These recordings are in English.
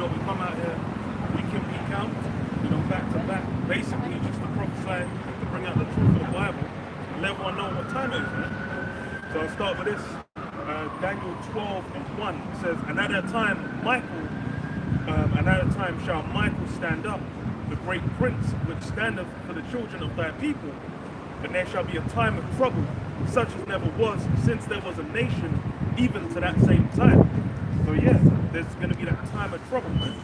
we come out here week in, week out, back to back, basically just to prophesy, to bring out the truth of the Bible, and let everyone know what time it is, man. So I'll start with this. Daniel 12:1 says, and at that time shall Michael stand up, the great prince, which standeth for the children of thy people, and there shall be a time of trouble, such as never was since there was a nation, even to that same time. So yeah, there's going to be that time of trouble, man.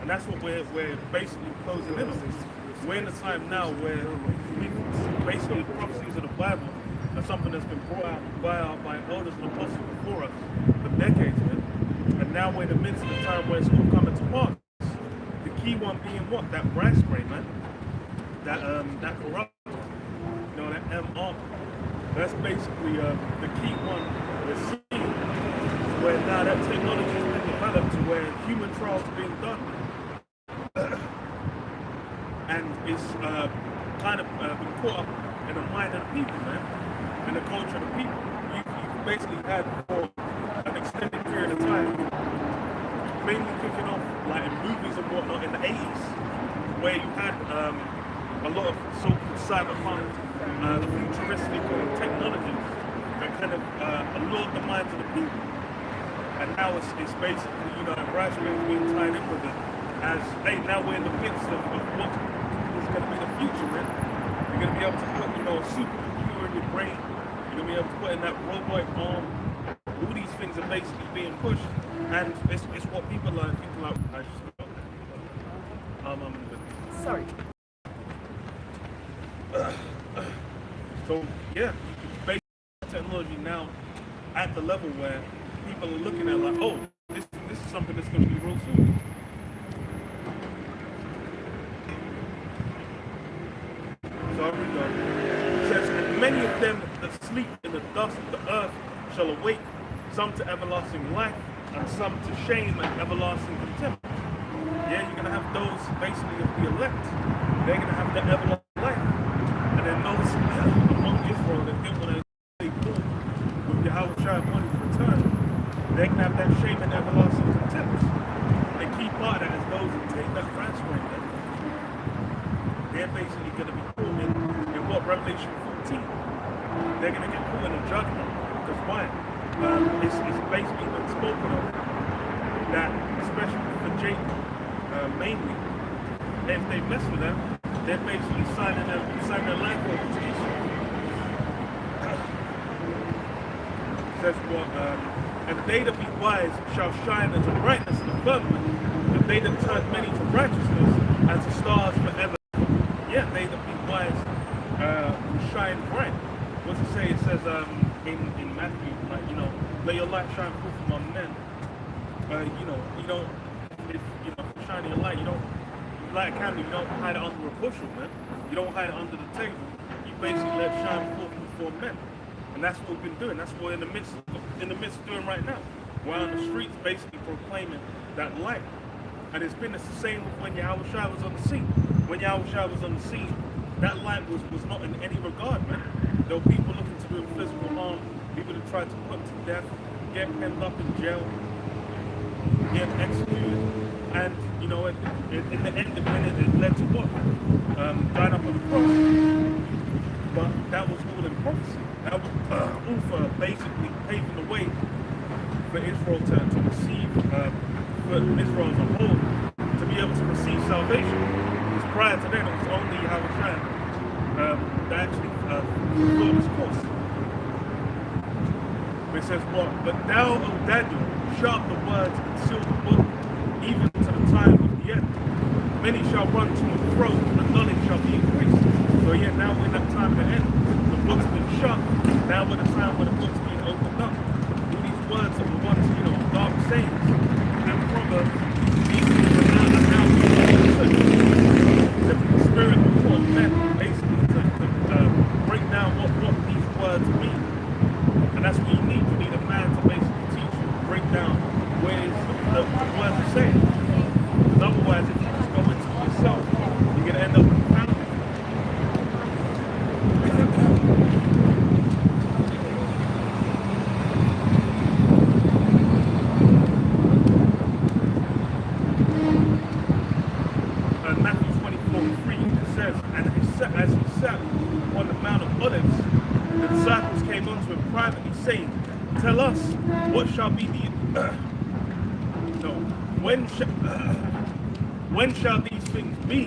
And that's what we're basically closing in on. We're in a time now where basically the prophecies of the Bible are something that's been brought out by elders and apostles before us for decades, man. And now we're in the midst of the time where it's all coming to pass. The key one being what? That rice grain, man. That corrupt, that MR. That's basically the key one we're seeing, where now that technology has been developed to where human trials are being done. And it's kind of been caught up in the mind of the people, man, and the culture of the people. You've basically had for an extended period of time, mainly kicking off like in movies and whatnot in the 80s, where you had a lot of so-called cyberpunk, futuristic technologies that kind of allured the minds of the people. And now it's basically, Rashman's being tied in with it as, hey, now we're in the midst of what is going to be the future, man. You're going to be able to put, a supercomputer in your brain. You're going to be able to put in that robotic arm. All these things are basically being pushed. And it's what people are thinking like, I just got that. Sorry. So, yeah, basically technology now at the level where people are looking at like, oh, this is something that's going to be real soon. So I read on. It says, and many of them that sleep in the dust of the earth shall awake, some to everlasting life, and some to shame and everlasting contempt. Yeah, you're going to have those basically of the elect. They're going to have the everlasting life. And then those among Israel that didn't want to stay cool with Yahweh upon his return, they can have that shame and everlasting contempt. The key part of that is those who take that transfer. They're basically going to be caught in what? Revelation 14. They're going to get caught in a judgment. Because why? It's basically been spoken of that, especially for Jacob, mainly, if they mess with them, they're basically signing their life over to Esau. Says what? And they that be wise shall shine as a brightness in the firmament, and they that turn many to righteousness as the stars forever. Yeah, they that be wise shine bright. What's it say? It says in Matthew, like, let your light shine forth among men. You don't, if shining your light, you don't light a candle, you don't hide it under a bushel, man. You don't hide it under the table. You basically let it shine forth before men. And that's what we've been doing. That's what we're in the midst of doing right now. We're on the streets basically proclaiming that light. And it's been the same with when Yahweh was on the scene. When Yahweh was on the scene, that light was not in any regard, man. There were people looking to do him physical harm, people that tried to put him to death, get penned up in jail, get executed. And, in the end of it led to what? Died up on the cross. But that was all in prophecy. That was all for basically paving the way for Israel to receive, for Israel as a whole, to be able to receive salvation. Because prior to that, it was only Yahweh that actually fulfilled his course. It says what? But thou, O Daniel, shut up the words and seal the book, even to the time of the end. Many shall run to and fro, and knowledge shall be increased. So yeah, now we're in that time of the end. The book's been shut. Now we're the time where the book's being opened up. All these words are the ones, dark sayings and proverbs. These things are now being understood. The spirit will call men basically to break down what these words mean. And that's what you need. You need a man to basically teach you, break down where the words are saying. Because otherwise, if you just go into it yourself, you're going to end up confounded. tell us what shall be the no, when shall these things be,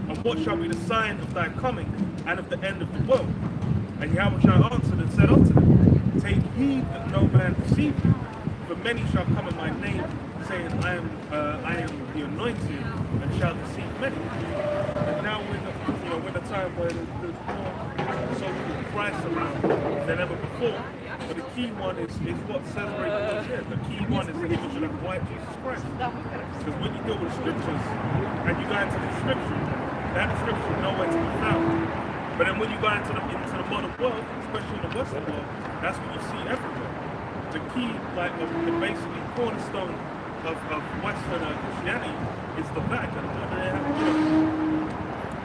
and what shall be the sign of thy coming and of the end of the world? And Yahweh answered and said unto them, take heed that no man deceive you, for many shall come in my name, saying, I am the anointed, and shall deceive many. And now we're in a time where there's more so-called Christ around than ever before. But the key one is what says right here. The key one is the image of that white Jesus Christ. Because when you deal with the scriptures and you go into the scripture, that scripture is nowhere to be found. But then when you go into the modern world, especially in the Western world, that's what you see everywhere. The key, like the basically cornerstone of Western Christianity is the Vatican.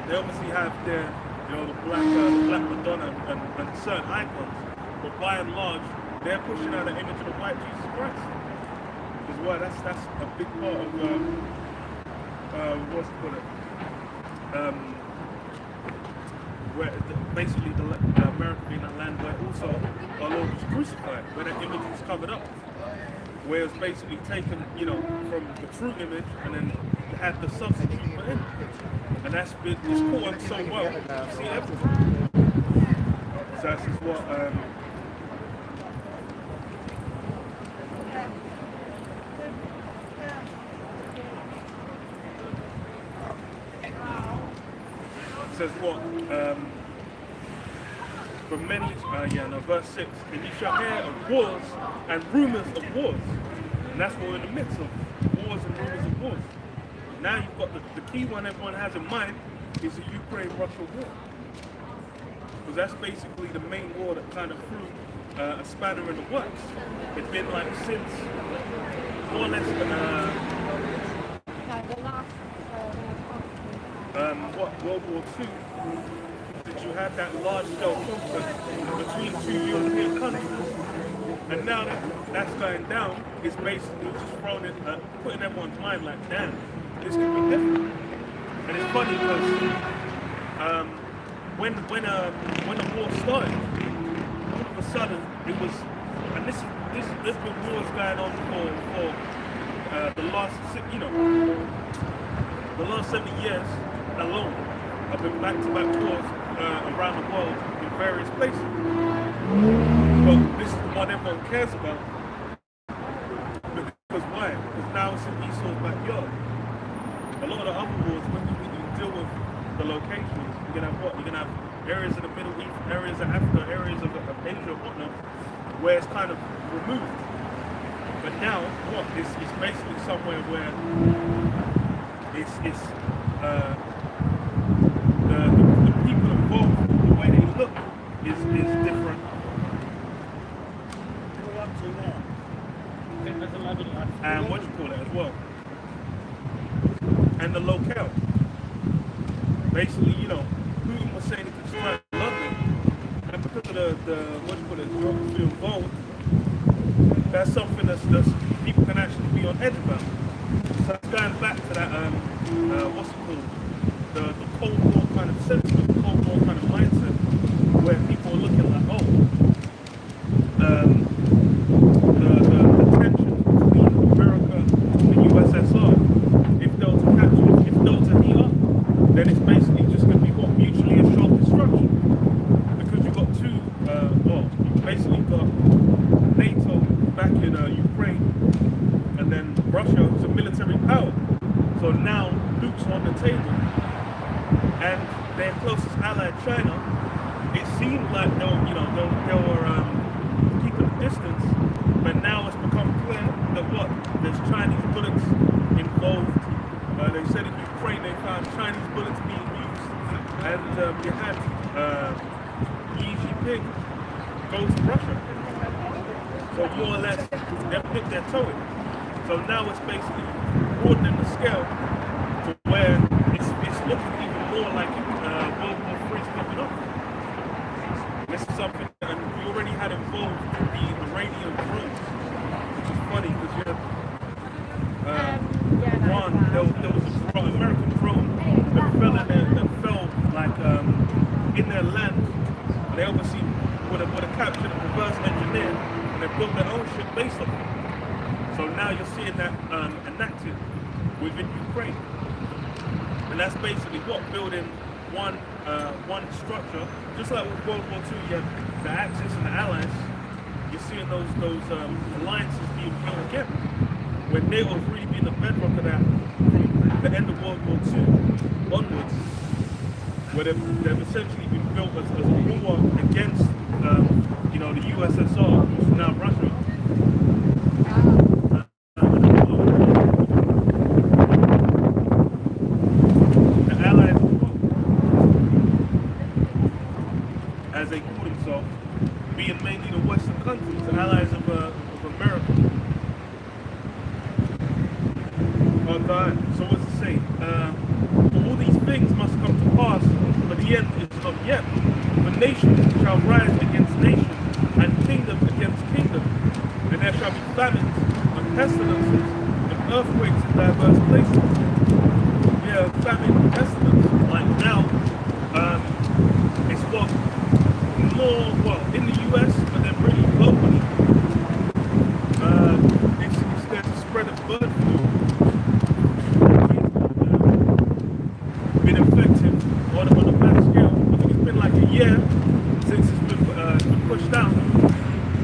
They obviously have their, the black Madonna and certain icons, but by and large, they're pushing out the image of the white Jesus Christ. As well, that's a big part of what's it called? Where basically America being a land where also our Lord was crucified, where that image was covered up, where it's basically taken, from the true image and then had the substitute put in, and it's caught on so well. You see everything. So that's just what. Says what? For many, verse 6, and you shall hear of wars and rumors of wars. And that's what we're in the midst of, wars and rumors of wars. Now you've got the key one everyone has in mind is the Ukraine-Russia war. Because that's basically the main war that kind of threw a spanner in the works. It's been like since more or less World War II, that you had that large-scale conflict between two European countries, and now that that's going down, it's basically just putting everyone's mind like, damn, this could be different. And it's funny because when the war started, all of a sudden it was, and there's been wars going on for the last 70 years alone. I've been back-to-back wars around the world in various places. But this is the one everyone cares about. Because why? Because now it's in Esau's backyard. A lot of the other wars, when you deal with the locations, you're going to have what? You're going to have areas in the Middle East, areas of Africa, areas of Asia, whatnot, where it's kind of removed. But now, what? It's basically somewhere where it's the people involved, the way they look is different. We're up to now. I think there's 11 left. And what you call it as well. And the locale. Basically, Putin was saying he could strike London. And because of the geography involved, that's something that's people can actually be on edge about. So it's going back to that, what's it called? The Cold War kind of sentiment, the Cold War kind of mindset, where people are looking like, the tension between America and USSR, if they were to capture, if they were to heat up, then it's basically just going to be what? Mutually assured destruction. Because you've got you've basically got NATO back in Ukraine, and then Russia, who's a military power. So now nukes are on the table. And their closest ally, China, it seemed like they were keeping a distance, but now it's become clear that there's Chinese bullets involved. They said in Ukraine they found Chinese bullets being used, and you had Xi Jinping go to Russia. So more or less, they've dipped their toe in. So now it's basically broadening the scale to where it's looking even more like World War III is coming up. This is something that we already had involved the Iranian drones, which is funny because you had there was an American drone that fell like in their land. And they obviously would have captured and reverse engineered, and they built their own Ukraine. And that's basically what building one structure, just like with World War II. You have the Axis and the Allies. You're seeing those alliances being built again. When NATO was really being the bedrock of that from the end of World War II onwards, where they've essentially been built as a war against the USSR, which is now Russia. As they call themselves, being mainly the Western countries, the allies of America. Oh God, so what's it say? All these things must come to pass, but the end is not yet. For nation shall rise against nation, and kingdom against kingdom, and there shall be famines, and pestilences, and earthquakes in diverse places. Yeah, famine, and pestilence, like now, it's what more, well, in the US, but then really globally, it's there to spread a bird flu. Been affected on a mass scale. I think it's been like a year since it's been pushed out,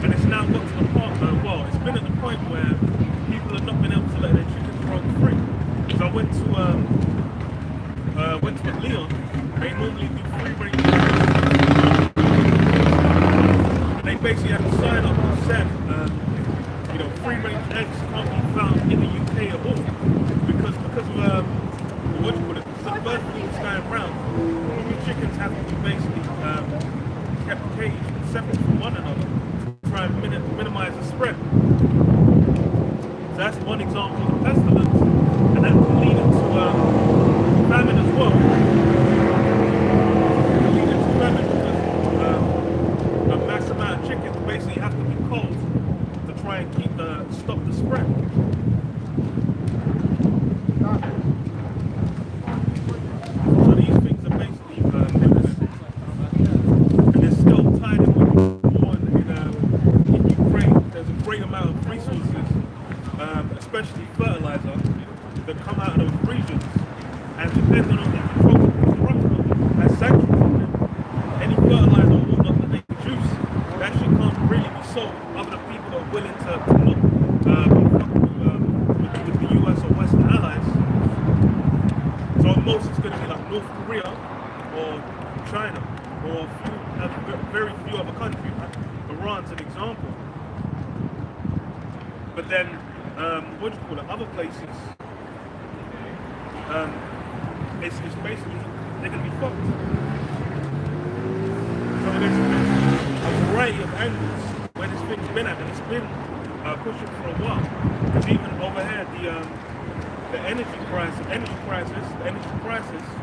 and it's now got to the point, it's been at the point where people have not been able to let their chickens roam free. So I went to Leon. They normally do free range. They basically had to sign up and said, free range eggs can't be found in the UK at all because of what you put it, because the bird flu is going around. All chickens have to be basically kept caged separate from one another to try and minimize the spread. So that's one example of the pestilence, and that can lead into famine as well. It can lead into famine because a mass amount of chickens basically have to be cold to try and stop the spread. So these things are basically and they're still tied in with the war in Ukraine. There's a great amount of resources, especially fertilizer, that come out of those regions, and depending on the control of Russia has sanctions on them, any fertilizer or whatnot that they produce, that shit can't really be sold other than people that are willing to not with the US or Western allies. So most it's going to be like North Korea or China or very few other countries. Iran's an example. But then, other places, it's basically, they're going to be fucked. So there's a variety of angles where this thing's been at, and it's been pushing for a while. Because even over here, the energy crisis,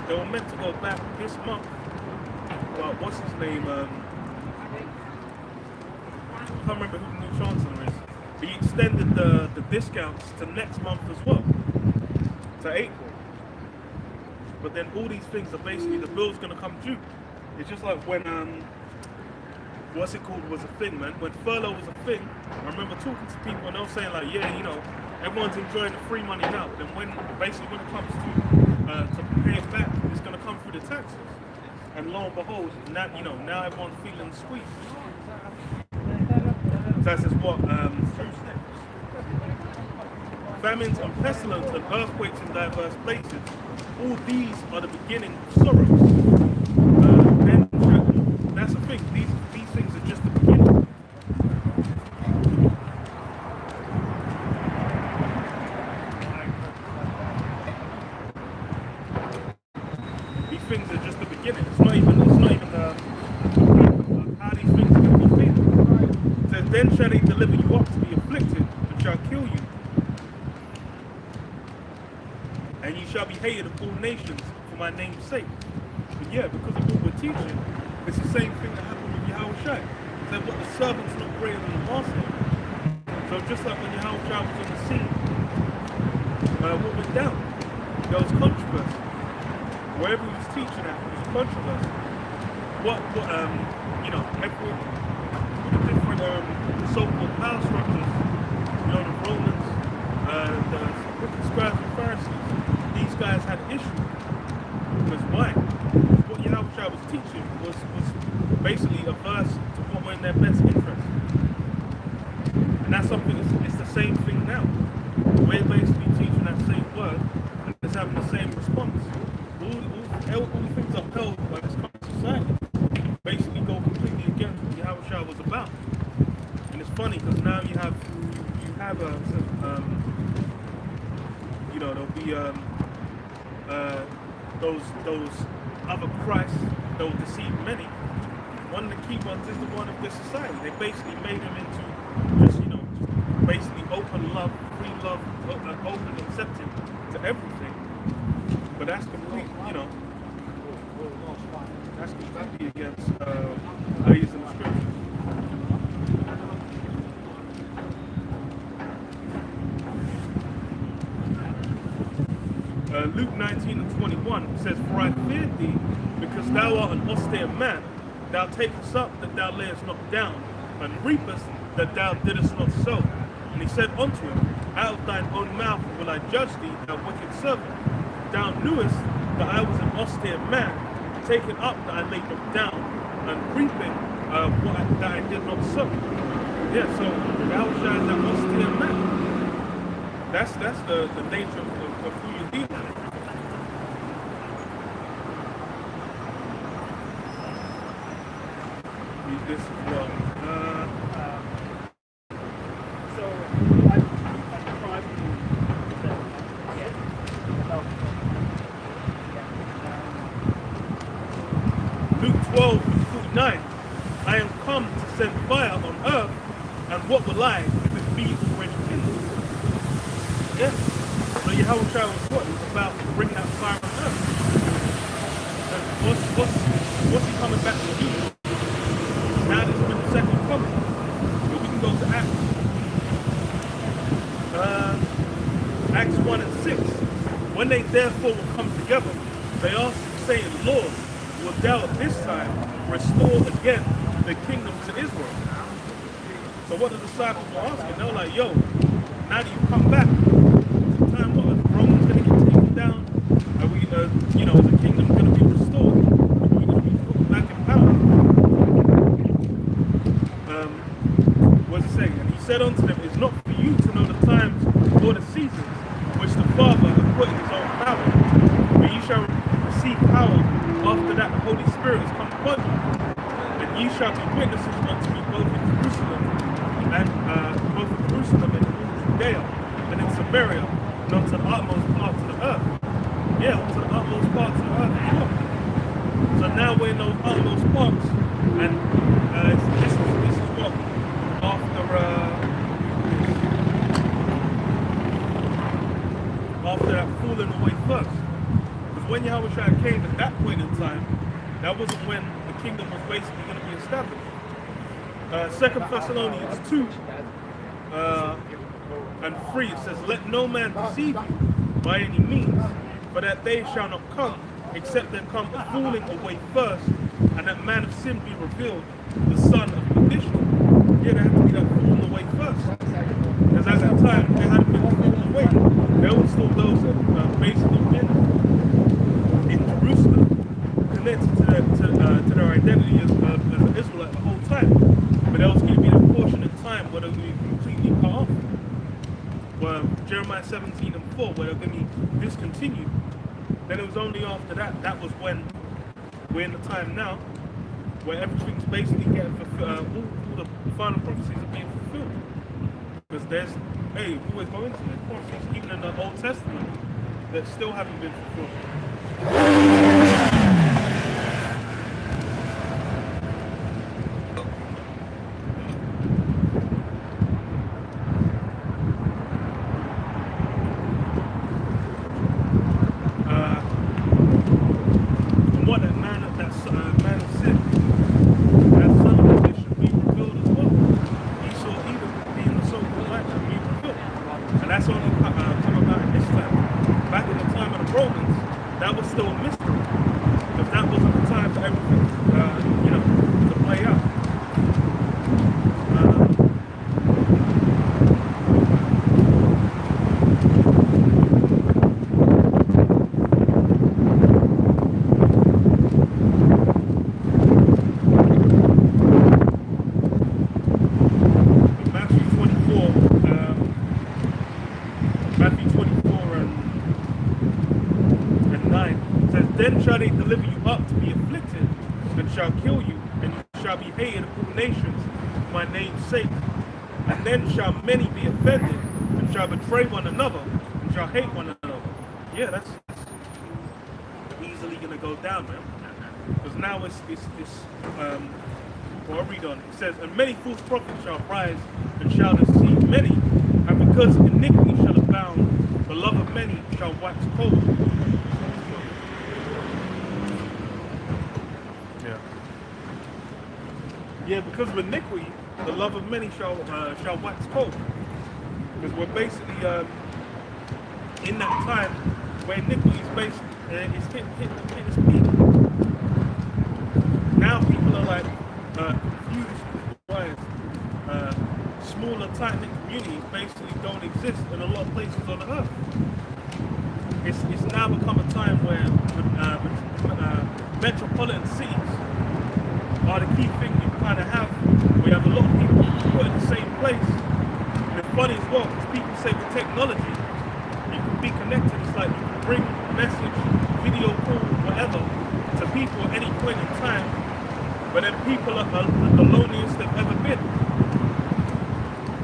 they were meant to go back this month. Well, what's his name? I can't remember who the new chancellor is. But he extended the discounts to next month as well, to April. But then all these things are basically, the bill's going to come due. It's just like when, what's it called, was a thing, man. When furlough was a thing, I remember talking to people and they were saying like, yeah, everyone's enjoying the free money now. But then when it comes to pay it back, it's going to come through the taxes. And lo and behold, now everyone's feeling squeezed. That's just what famines and pestilence and earthquakes in diverse places. All these are the beginning of sorrows. And that's the thing. These things are just the beginning. These things are just the beginning. It's not even how these things are going to be felt. It says, then shall they deliver you up to be afflicted, and shall kill you. And you shall be hated of all nations for my name's sake. But yeah, because of what we're teaching, it's the same thing that happened with Yahushua. It said, what the servant's not greater than the master. So just like when Yahushua was on the scene, what went down? There was controversy. Wherever he was teaching at, there was controversy. Every the different so-called power structures, the Romans, the scribes and Pharisees, guys had issue. Because why? What Yahushua was teaching was basically averse to what were in their best interest. And that's something, it's the same thing now. We're basically teaching that same word and it's having the same response. All things upheld by this current society basically go completely against what Yahushua was about. And it's funny because now you have there'll be those other Christs that will deceive many. One of the key ones is the one of this society. They basically made him into just basically open love, free love, open accepting to everything. But that's complete, that's completely against how he's in the scripture. Luke 19:21 says, "For I feared thee, because thou art an austere man. Thou takest up that thou layest not down, and reapest that thou didst not sow. And he said unto him, Out of thine own mouth will I judge thee, thou wicked servant. Thou knewest that I was an austere man, taking up that I laid not down, and reaping that I did not sow." Yeah, so thou shalt an austere man. That's the nature of who you deal with. Read this as well. Luke 12:49. I am come to send fire on earth, and what will I if it be already kindled? Yeah. So Yahushua was what? It was about to bring that fire on earth. And what's he coming back to do? Now this has been the second coming. But we can go to Acts 1 and 6. When they therefore will come together, they asked him, saying, Lord, wilt thou at this time restore again the kingdom to Israel? So what the disciples were asking, they were like, yo, now that you've come back, the time what, Rome's going to get taken down? Are we, is the kingdom going to be restored? Are we going to be put back in power? What's it saying? And he said unto them, it's not for you to know the times or the seasons which the Father hath put in his own power, but ye shall receive power after that the Holy Spirit has come upon you. And ye shall be witnesses unto me both in Jerusalem and in Judea and in Samaria and unto the utmost parts of the earth. Yeah, unto the utmost parts of the earth. Sure. So now we're in those utmost parts, and this is what after that falling away first. Because when Yahushua came at that point in time, that wasn't when the kingdom was basically going to be established. 2 Thessalonians 2 and 3, it says, Let no man deceive you by any means, for that day shall not come, except there come a falling away first, and that man of sin be revealed, the son of perdition. Yeah, there had to be that falling away first. Because at that time, they hadn't been fallen away. There were still those that basically been in Jerusalem, connected to their identity as an Israelite the whole time. But there was going to be a portion of time where they were going to be completely cut off. Well, Jeremiah 17 and 4, where they're going to be discontinued. Then it was only after that, that was when we're in the time now, where everything's basically getting fulfilled, all the final prophecies are being fulfilled. Because there's, we always go into it, prophecies even in the Old Testament that still haven't been fulfilled. Then shall they deliver you up to be afflicted, and shall kill you, and you shall be hated of all nations for my name's sake. And then shall many be offended, and shall betray one another, and shall hate one another. Yeah, that's easily going to go down, man. Because now it's well, I'll read on. It says, and many false prophets shall rise and shall deceive many, and because iniquity shall abound, the love of many shall wax cold. Yeah, because of iniquity, the love of many shall wax cold. Because we're basically in that time where iniquity is basically it's hit its peak. Now people are like confused why smaller tight-knit communities basically don't exist in a lot of places on the earth. It's now become a time where metropolitan cities are the key thing you kind of have. We have a lot of people put in the same place. And it's funny as well, because people say with technology, you can be connected. It's like you can bring a message, video call, whatever, to people at any point in time. But then people are the loneliest they've ever been.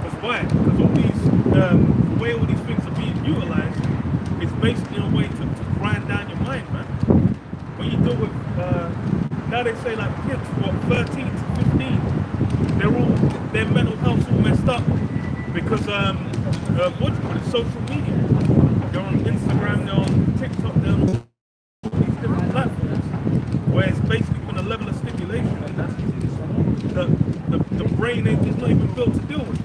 Because why? Because all these, the way all these things are being utilized is basically a way to grind down your mind, man. When you deal with, now they say like kids, what, 13 to 15, their mental health's all messed up because, what do you call it, social media. They're on Instagram, they're on TikTok, they're on all these different platforms where it's basically been a level of stimulation that the brain is not even built to deal with.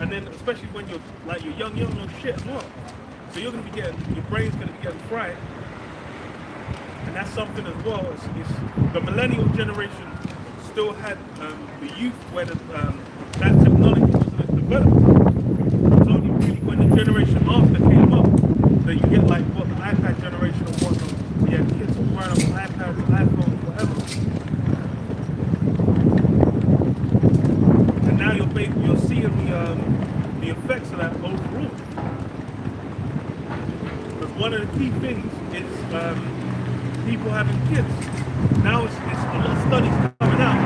And then especially when you're young or shit as well. So you're gonna be your brain's gonna be getting fried. And that's something as well. It's the millennial generation still had the youth where that technology wasn't developed. It's only really when the generation after came up that you get like what the iPad generation or whatnot. Yeah, kids all running up on iPads, iPhones, whatever. And now you're seeing the effects of that overall. Because one of the key things is people having kids. Now it's a lot of studies coming out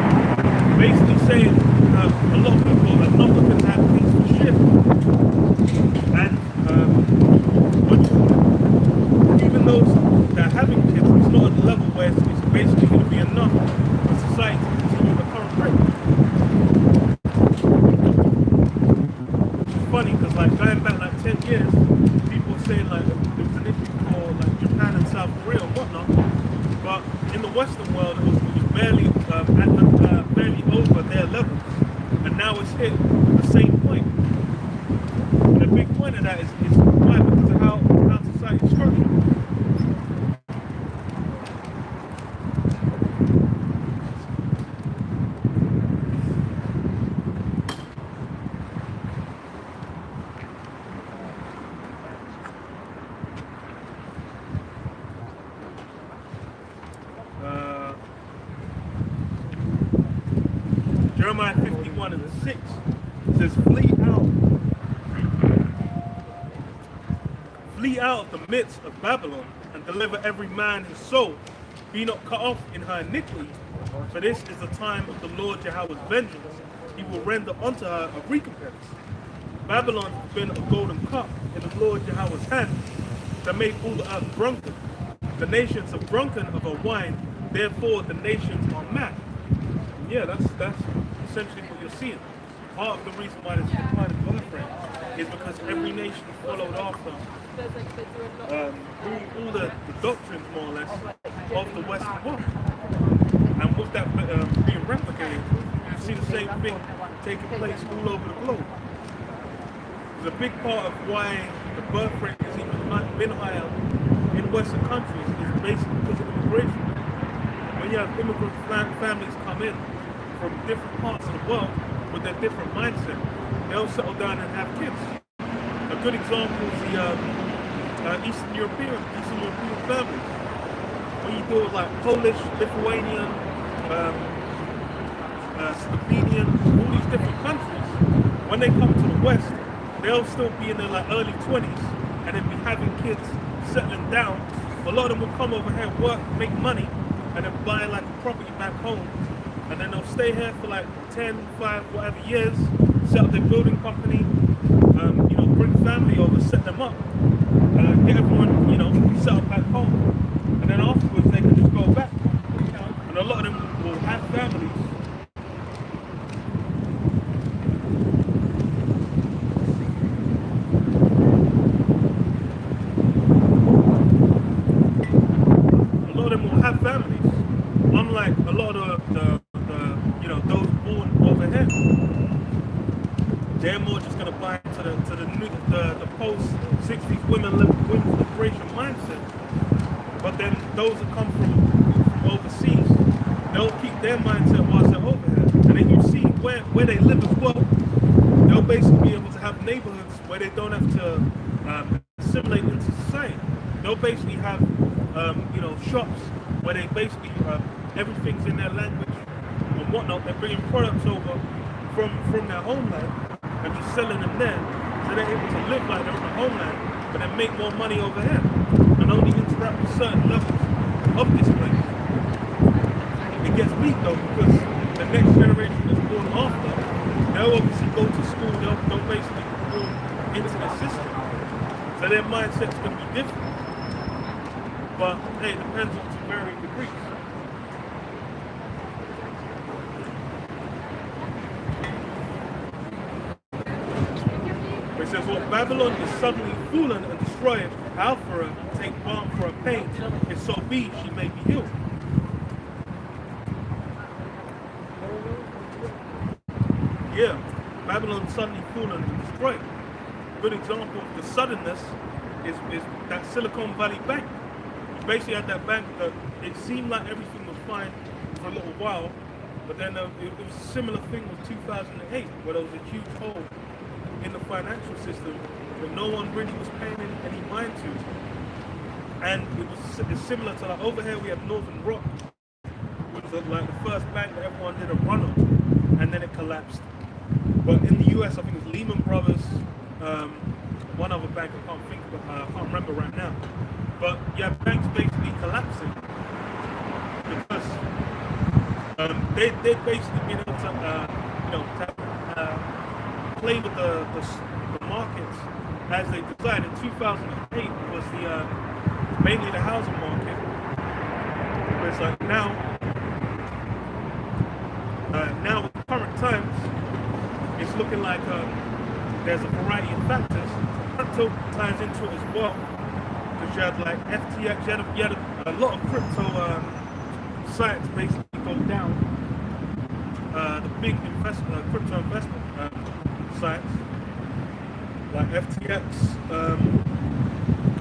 basically saying a lot of people are not looking to have kids for shit. And even those that are having kids, it's not at the level where it's basically going to be enough for society to continue the current rate. Which is funny because like going back like 10 years, people were saying like there was an issue for like Japan and South Korea and whatnot. But in the Western world, it was barely barely over their levels, and now it's hit the same point. And the big point of that is why? Because of how society is structured. Jeremiah 51 and 6 says, Flee out of the midst of Babylon, and deliver every man his soul. Be not cut off in her iniquity, for this is the time of the Lord Jehovah's vengeance. He will render unto her a recompense. Babylon has been a golden cup in the Lord Jehovah's hand, that made all the earth drunken. The nations have drunken of her wine, therefore the nations are mad. Yeah, that's essentially what you're seeing. Part of the reason why there's decline in birth rate is because every nation followed after all the doctrines, more or less, of the Western world. And with that being replicated, you see the same thing taking place all over the globe. There's a big part of why the birth rate has even been higher in Western countries is basically because of immigration. When you have immigrant families come in from different parts of the world with their different mindset, they'll settle down and have kids. A good example is the Eastern European families. When you deal with like Polish, Lithuanian, Slovenian, all these different countries, when they come to the West, they'll still be in their like early 20s and then be having kids settling down a lot of them will come over here, work, make money, and then buy like a property back home, and then they'll stay here for like 10, 5, whatever years, set up their building company, bring family over, set them up, get everyone, set up back home, and then afterwards they can just go back. And a lot of them will have families. Have families, unlike a lot of the those born over here. They're more just gonna buy into the post 60s women's liberation mindset. But then those that come from overseas, they'll keep their mindset whilst they're over here. And then you see where they live as well. They'll basically be able to have neighborhoods where they don't have to assimilate into society. They'll basically have shops where they basically everything's in their language and whatnot. They're bringing products over from their homeland and just selling them there, so they're able to live like they're in the homeland, but then make more money over here and only interact with certain levels of this place. It gets weak though, because the next generation that's born after, they'll obviously go to school, they'll basically go into the system, so their mindset's going to be different. But hey, it depends on to varying degrees. It says, well, Babylon is suddenly fallen and destroyed. How for her take balm for her pain, if so be she may be healed. Yeah, Babylon suddenly fallen and destroyed. Good example of the suddenness is that Silicon Valley Bank. Basically had that bank that it seemed like everything was fine for a little while, but then it was a similar thing with 2008, where there was a huge hole in the financial system that no one really was paying any mind to. And it's similar to like over here we have Northern Rock, which was like the first bank that everyone did a run on, and then it collapsed. But in the US, I think it was Lehman Brothers, one other bank I can't remember right now. But yeah, banks basically collapsing because they'd basically been able to play with the markets as they desired. In 2008 was mainly the housing market. But it's like now with current times, it's looking like there's a variety of factors. Crypto ties into it as well. Because you had like FTX, you had a lot of crypto sites basically go down. The big crypto investment sites like FTX,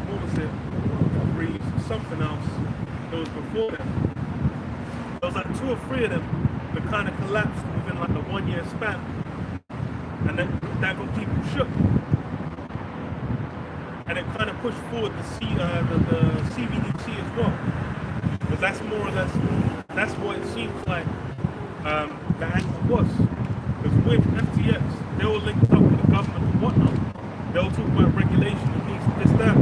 what was it? Something else that was before them. There was like 2 or 3 of them that kind of collapsed within like a 1-year span, and then that got people shook. And it kind of pushed forward the CBDC as well, because that's more or less what it seems like the angle was. Because with FTX, they were linked up with the government and whatnot. They were talking about regulation and this, that.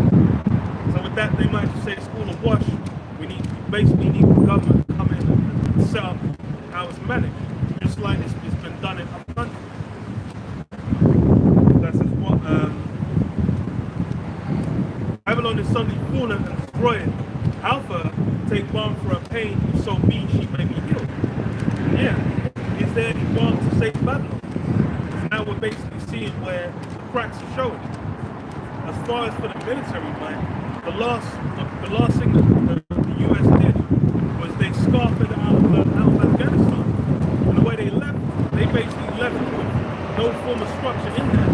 So with that, they might just say it's all a wash. We basically need the government to come in and set up how it's managed, just like it's been done in other countries. That's what. Babylon is suddenly fallen and destroyed. Alpha take balm for her pain, if so be she may be healed. Yeah, is there any balm to save Babylon? Now we're basically seeing where the cracks are showing. As far as for the military mind, the last thing that the US did was they scarfed it out of Afghanistan. And the way they left, they basically left with no form of structure in there.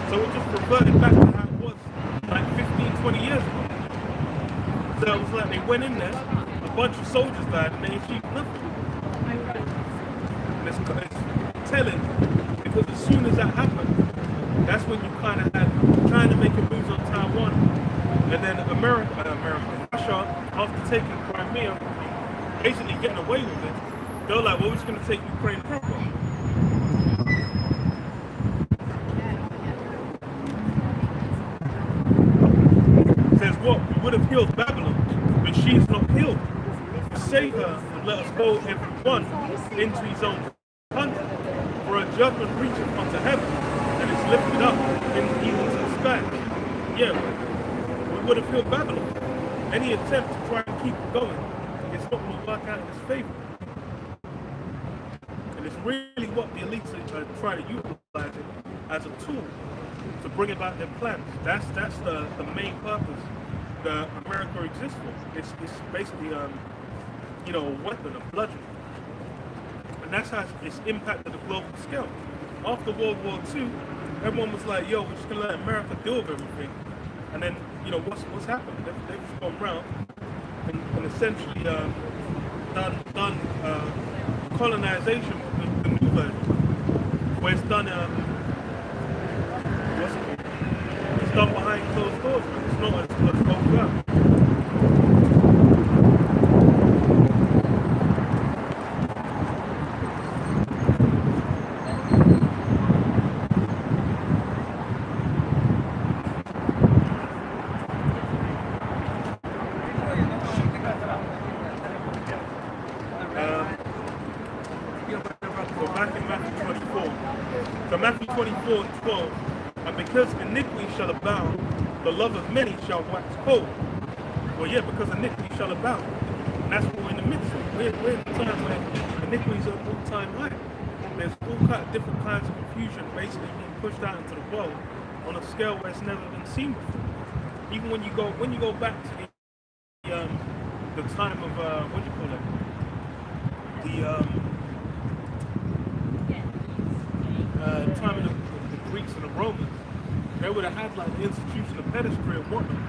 So it just reverted back to how it was like 15, 20 years ago. So it was like they went in there, a bunch of soldiers died, and they achieved nothing. And it's telling, because as soon as that happened, that's when you kind of had China making moves on Taiwan, and then Russia, after taking Crimea, basically getting away with it, they were like, well, we're just going to take Ukraine proper. Says what? We would have healed Babylon Babylon, but she is not healed. Save her and let us go every one into his own country. For a judgment reacheth unto heaven and is lifted up even to the sky. Yeah, we would have healed Babylon. Any attempt to try and keep it going, it's not going to work out in his favor. And it's really what the elites are trying to utilize it as a tool to bring about their plans. That's the main purpose that America exists for. It's basically you know, a weapon, a bludgeon. And that's how it's impacted the global scale. After World War II, everyone was like, yo, we're just gonna let America deal with everything. And then, you know, what's happened? They've just gone around and essentially done colonization, the new version, where it's done, what's it called? It's done behind closed doors, man. It's not as overt. Matthew 24 and 12, and because iniquity shall abound, the love of many shall wax cold. Well, yeah, because iniquity shall abound. And that's what we're in the midst of. We're in times where iniquity is at an all-time high. There's all different kinds of confusion basically being pushed out into the world on a scale where it's never been seen before. Even when you go back to the time of what do you call it? The time of the Greeks and the Romans, they would have had like the institution of pederastry and whatnot.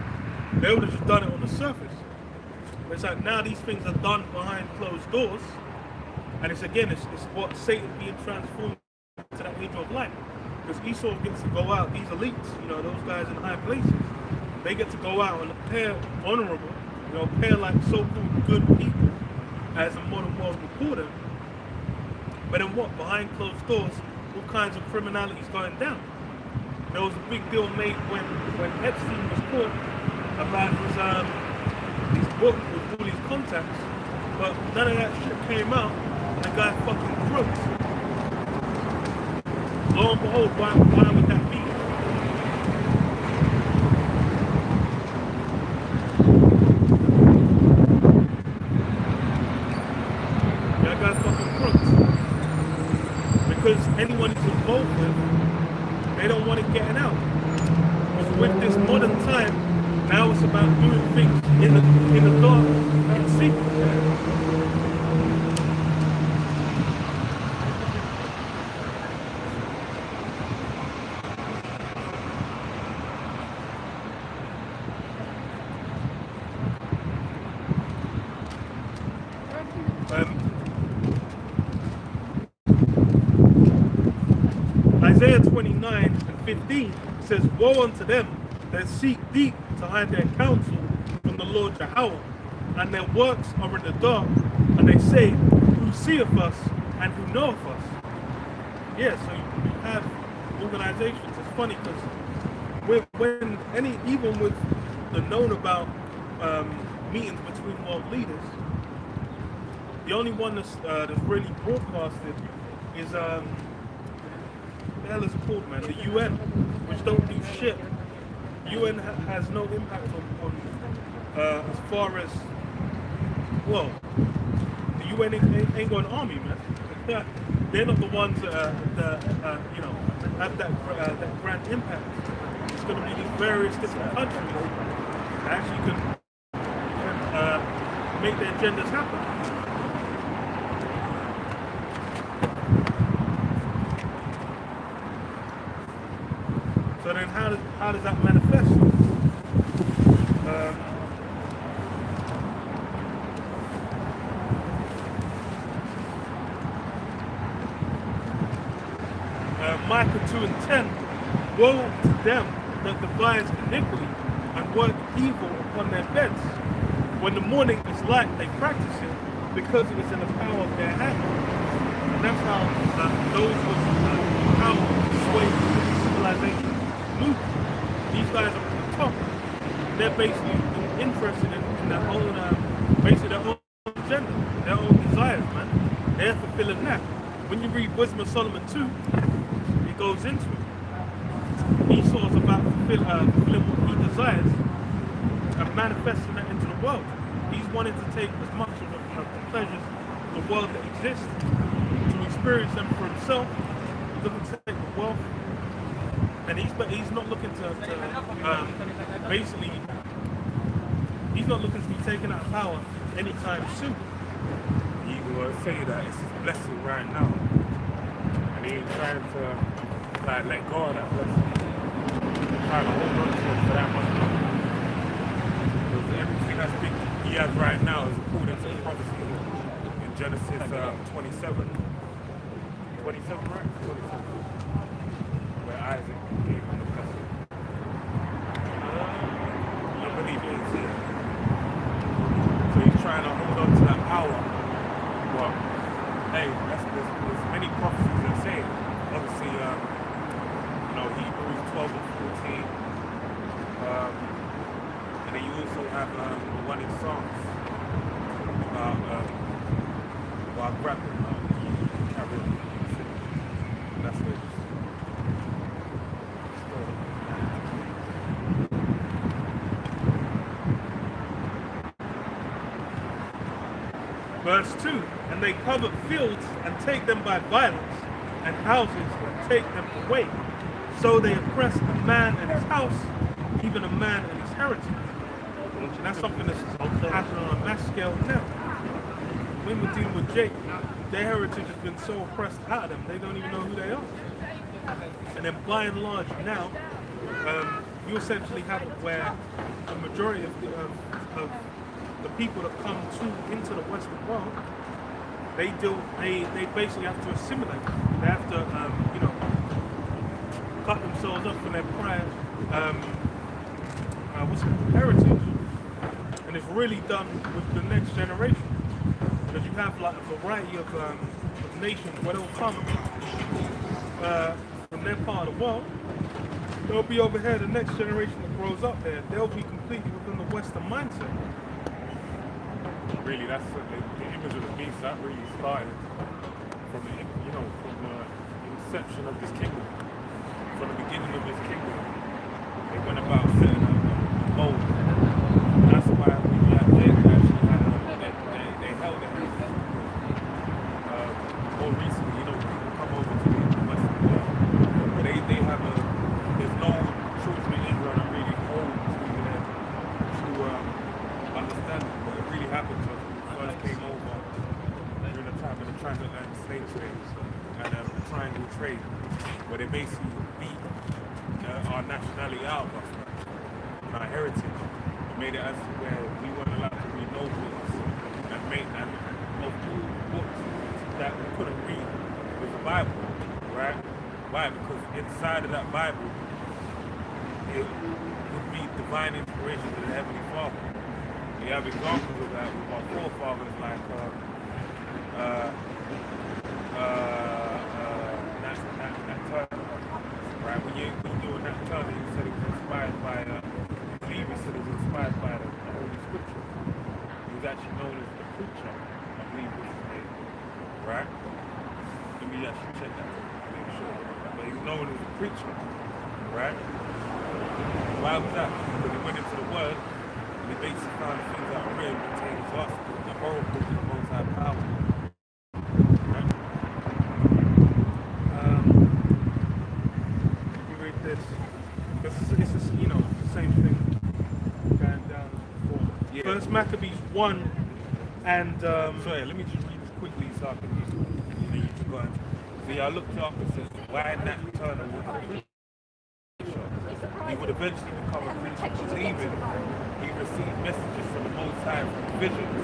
They would have just done it on the surface. It's like now these things are done behind closed doors, and it's what Satan being transformed to that age of light. Because Esau gets to go out, these elites, you know, those guys in high places, they get to go out and appear honorable, you know, appear like so-called good people, as the modern world would call them. But then what? Behind closed doors, all kinds of criminality is going down. There was a big deal made when Epstein was caught about his book with all his contacts, but none of that shit came out, and the guy fucking croaked. Lo and behold, why would that be? That guy fucking croaked. Because anyone who's involved with, they don't want it getting out. Because with this modern time, now it's about doing things in the dark, in secret. Isaiah 29 and 15 says, woe unto them that seek deep to hide their counsel from the Lord Jehovah, and their works are in the dark, and they say, who seeth us and who knoweth us? Yeah, so you have organizations. It's funny because even with the known about meetings between world leaders, the only one that's really broadcasted is what the hell is it called, man? The UN, which don't do shit. UN has no impact on as far as, well, the UN ain't got an army, man. They're not the ones that you know, have that grand impact. It's going to be these various different countries that actually can make their agendas happen. So then how does that manifest? Micah 2 and 10, woe to them that devise iniquity and work evil upon their beds. When the morning is light, they practice it because it is in the power of their hand. And that's how those with power sway civilization move. These guys are at the top. They're basically interested in fulfilling their own, basically their own agenda, their own desires, man. They're fulfilling that. When you read Wisdom of Solomon 2, it goes into it. Esau's about fulfilling what he desires and manifesting that into the world. He's wanting to take as much of the pleasures of the world that exists to experience them for himself. He's looking to take the wealth, and he's not looking to basically, he's not looking to be taken out of power anytime soon. He will say that it's his blessing right now, and he ain't trying to like let go of that blessing. Trying to hold on to it for that much longer. Because everything that's big he has right now is according to the prophecy in Genesis 27. 27, right? 27. Where Isaac gave him the blessing. I believe it is, yeah. So he's trying to hold on to that power. Well, hey, there's many prophecies that say it. Obviously, Hebrews 12 and 14. And then you also have the one in Psalms about grappling. That's it. Verse 2, and they cover fields and take them by violence, and houses and take them away. So they oppress a man and his house, even a man and his heritage. And that's something that's happening on a mass scale now. When we're dealing with Jake, their heritage has been so oppressed out of them, they don't even know who they are. And then by and large now, you essentially have it where a majority of the people that come into the Western world, they basically have to assimilate. They have to, cut themselves up from their prior heritage, and it's really done with the next generation. Because you have like a variety of nations where they'll come from their part of the world. They'll be over here. The next generation that grows up there, they'll be completely within the Western mindset. Really, that's the image of the beast that really started from the inception of this kingdom. From the beginning of this kingdom, they went about setting up a mold. That's why we have Jacob actually had they held it. More recently, people come over to the Western world, but they have there's no children in Israel that really hold to understand what it really happened to us when we first came over during the time of the transatlantic slave trade and the triangle trade, where they basically beat our nationality out of us, and our heritage. It made it as to where we weren't allowed to read no books and books that we couldn't read with the Bible, right? Why? Because inside of that Bible, it would be divine inspiration to the Heavenly Father. We have examples of that with our forefathers like Nat Turner, right? When you're doing Nat Turner, you said it was inspired by, I believe you said it was inspired by the Holy Scripture. He was actually known as the preacher, I believe was his name, right? Let me actually check that to make sure. But he was known as a preacher, right? Why was that? Because he went into the Word and he basically found things that are real pertaining to us, the oracles of the Most High power. Right? You read this, because it's just, the same thing going down as before. Yeah. First Maccabees 1 and... Sorry, let me just read this quickly so I can you can go on. See, I looked up and said, why Nat Turner was a preacher? He would eventually become a preacher, believing he received messages from the Most High from visions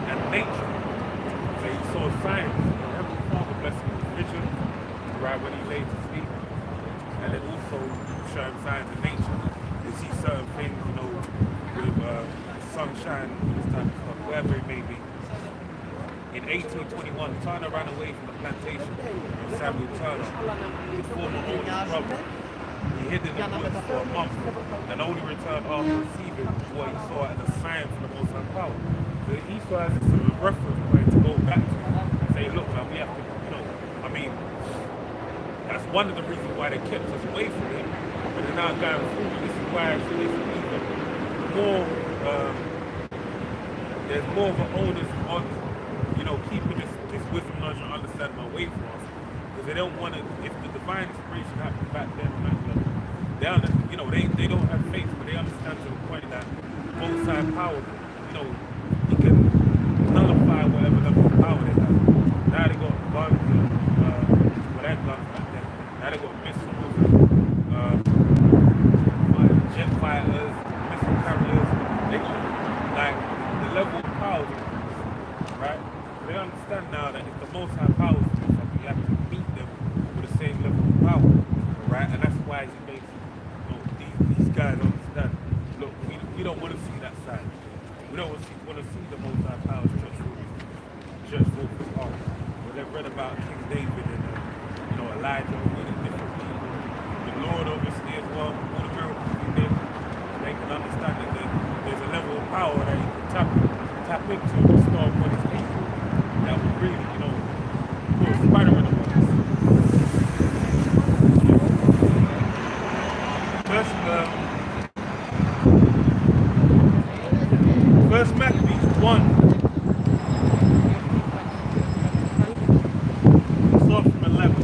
and nature. So he saw signs. Heavenly Father blessing his vision right when he lay to sleep. And then also showing signs of nature. You see certain things, with sunshine, this type of stuff, wherever it may be. In 1821, Turner ran away from the plantation of Samuel Turner, his former owner's brother, He hid in the woods for a month and only returned after receiving what he saw as a sign from the Most High power. So Esau has this sort of reference point to go back to and say, look, man, we have to, I mean, that's one of the reasons why they kept us away from him. But they're now going through. This is why actually it's even more, there's more of an onus on, keeping this wisdom, knowledge, and understanding away from us. Because they don't want to, if the divine inspiration happened back then on that level, they don't have faith, but they understand to the point that Most High power, he can nullify whatever level of power they have. Now they got guns, guns back then. Now they got missiles, jet fighters, missile carriers. They got like the level of power, right? They understand now that if the Most High power is doing something, you have to meet them with the same level of power, right? And that's why he makes these guys understand. Look, we don't want to see that side. We don't want to see the Most High power stretch forth his arm. They've read about King David and Elijah, all these different people. The Lord, obviously, as well, all the miracles he did. They can understand that there's a level of power that he can tap into and restore upon his people. That would really, put a spider in the works. First Maccabees 1. Start from 11.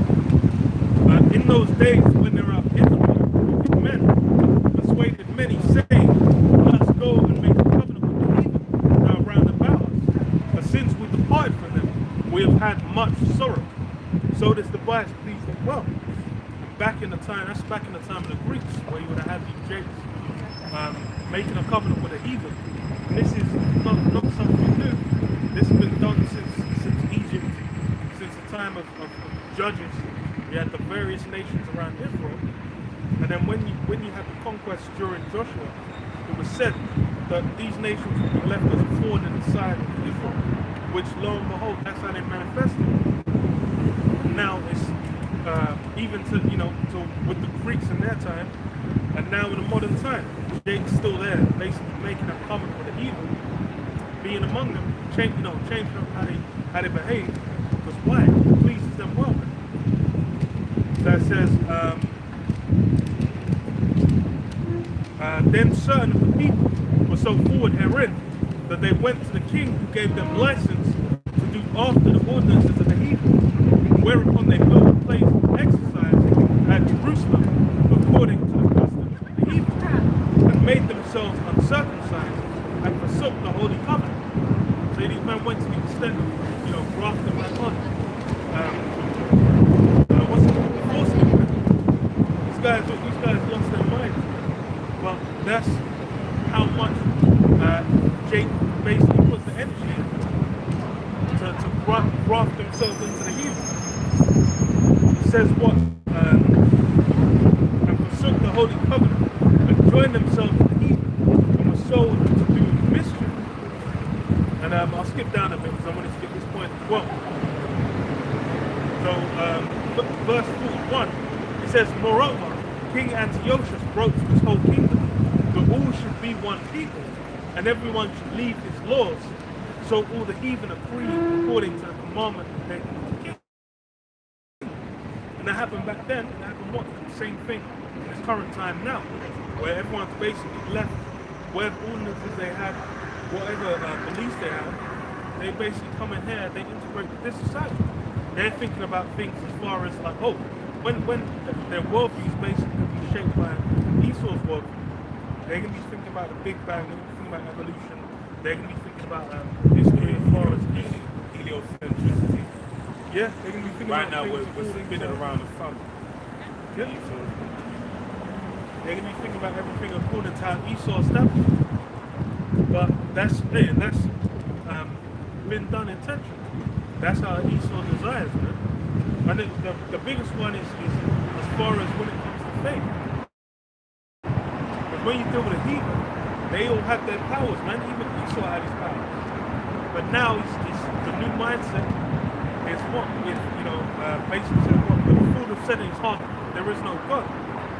In those days when there are Israel, men persuaded many, saying, let us go and make a covenant with the heathen now round about us. For since we departed from them, we have had much sorrow. So this device pleased them well. Back in the time of the Greeks, where you would have had these jakes making a covenant with the heathen. And this is not something new. This has been done since Egypt, since the time of judges. You had the various nations around Israel. And then when you had the conquest during Joshua, it was said that these nations would be left as a thorn in the side of Israel, which lo and behold, that's how they manifested. Now it's even to with the Greeks in their time, and now in the modern time, Jake's still there, basically making a covenant with the heathen, being among them, changing up how they behave. Because why? It pleases them well. That says, then certain of the people were so forward herein that they went to the king who gave them license to do after the ordinances of the heathen, whereupon they built a place of exercise at Jerusalem according to the customs of the heathen, and made themselves uncircumcised and forsook the holy covenant. So these men went to the extent of grafting back on. What's it called? Forcing them. These guys lost their mind. Well, that's how much Jake basically puts the energy in to graft themselves into the heathen. It says what? And forsook the holy covenant and joined themselves to the heathen and were sold to do mischief. And I'll skip down a bit because I want to skip this point as well. So, verse 41, it says, moreover, King Antiochus wrote to his whole kingdom that all should be one people, and everyone should leave his laws. So all the heathen agreed according to the commandment of the king. And that happened back then, and that happened what? The same thing in this current time now, where everyone's basically left whatever ordinances they had, whatever beliefs they have, they basically come in here, they integrate with this society. They're thinking about things as far as like, oh, when their worldview is basically going to be shaped by Esau's worldview, they're going to be thinking about the Big Bang, they're going to be thinking about evolution, they're going to be thinking about history as far as heliocentricity. Yeah, they're going to be thinking right about now we're spinning around the sun. Yeah. They're going to be thinking about everything according to how Esau established. But that's been done intentionally. That's how Esau desires, man. And the biggest one is as far as when it comes to faith. But when you deal with a heathen, they all have their powers, man. Even Esau had his powers. But now it's the new mindset is what? Basically said what? The fool have said in his heart, there is no God.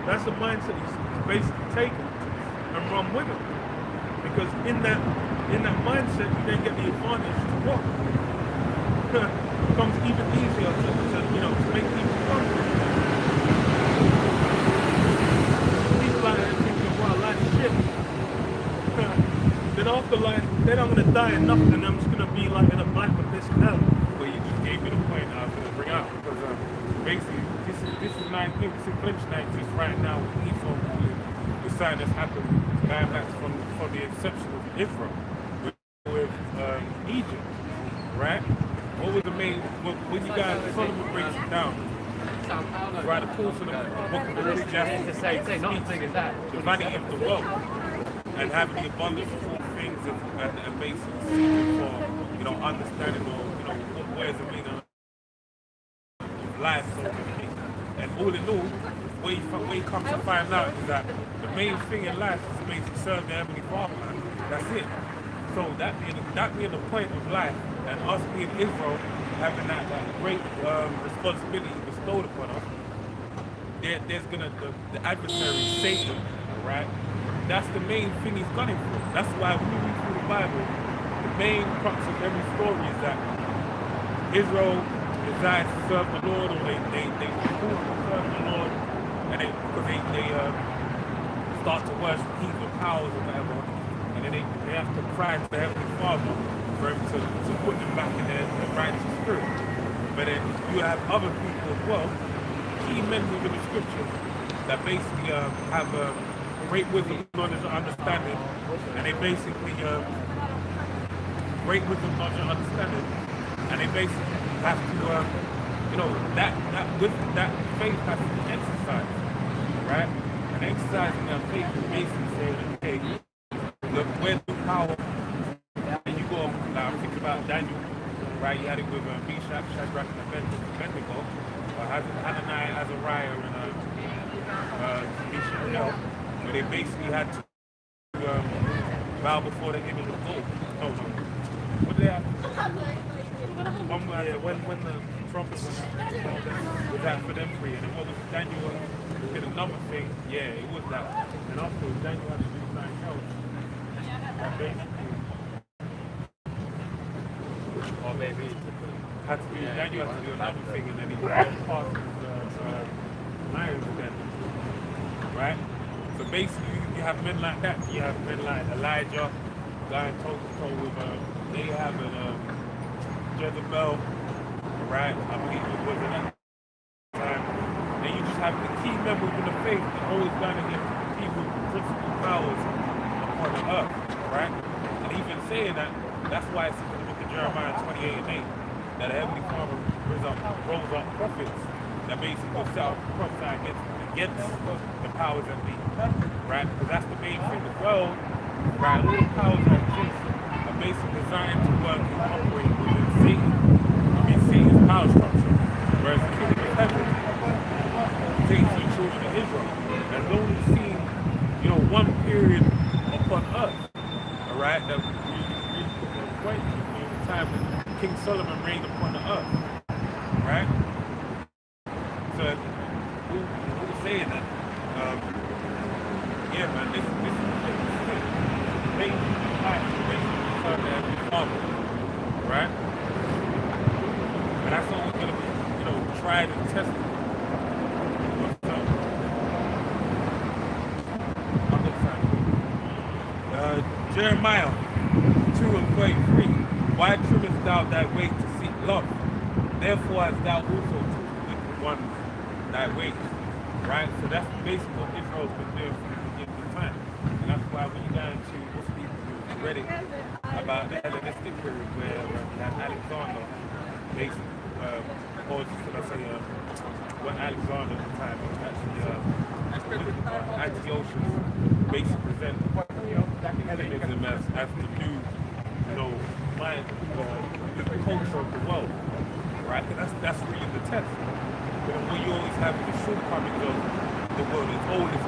That's the mindset he's basically taken and run with it. Because in that mindset, you then get the advantage to what? Becomes even easier to make people comfortable. People out there thinking, wow, life's shit. Then after life, then I'm gonna die and nothing, and I'm just gonna be like in a black abyss of hell. But you just gave me the point I was going to bring up because basically this is 19, this is French 90s right now with Esau ruling. The sign that's happened going back from the inception of Israel with Egypt, right? What was the main, when you guys, Solomon breaks it down, right, the course of the book of Ecclesiastes, the vanity of the world and having the abundance of all things and basically seeking for, understanding or, where's the meaning of life, so to speak. And all in all, where you come to find out is that the main thing in life is to basically serve the Heavenly Father. That's it. So that being the point of life, and us being Israel, having that great responsibility bestowed upon us, there's the adversary, Satan, right? That's the main thing he's gunning for. That's why when you read through the Bible, the main crux of every story is that Israel desires to serve the Lord, or they choose to serve the Lord, and because they start to worship heathen powers or whatever, and then they have to cry to the Heavenly Father for him to put them back in their righteous spirit. But then you have other people as well, key men within the scriptures, that basically have great wisdom, knowledge, and understanding, and they basically great wisdom, knowledge, and understanding, and they basically have to, that wisdom, that faith has to be exercised, right? And exercising that faith is basically saying, okay, look, where's the power? And you go, I'm thinking about Daniel, right? You had it with Meshach, Shadrach, and Abednego, Hananiah, Azariah, and Mishael, where they basically had to bow before the image of gold. No. What did they have? When the trumpets was that for them three, and then what was Daniel did another thing? Yeah, it was that. And afterwards, Daniel had to do something else. That basically, or maybe Daniel had to do another thing, and then he passed his irons again, right? So basically, you have men like that. You have men like Elijah, going toe to toe with Ahab and Jezebel, right? I believe it was in that time. Then you just have the key members of the faith that always going against the people with principal powers upon the earth, right? And even saying that, that's why it's in the book of Jeremiah 28 and 8 that the Heavenly Father rose up prophets that basically will set up prophesy against the powers that be, right? Because that's the main thing. The world, right? All the powers that exist are basically designed to work and operate within Satan's power structure. Whereas the kingdom of heaven takes the children of Israel and only seen, one period upon earth, all right? That really put the point in the time when King Solomon reigned upon the earth, right? So who was saying that? Yeah, man, this is the main life, the Father, right? And that's always going to be, tried and tested. Jeremiah 2 and 33. Why trimmest thou thy way to seek love? Therefore hast thou also taught the wicked ones thy ways. Right? So that's basically what Israel's been doing from the beginning of time. And that's why when you go into what's people read it about the Hellenistic period where you had Alexander basically when Alexander at the time was actually Antiochus basically presented Hellenism as the new, mind, the culture of the world, right? And that's really the test. But when you always have the shortcomings of the world, it's always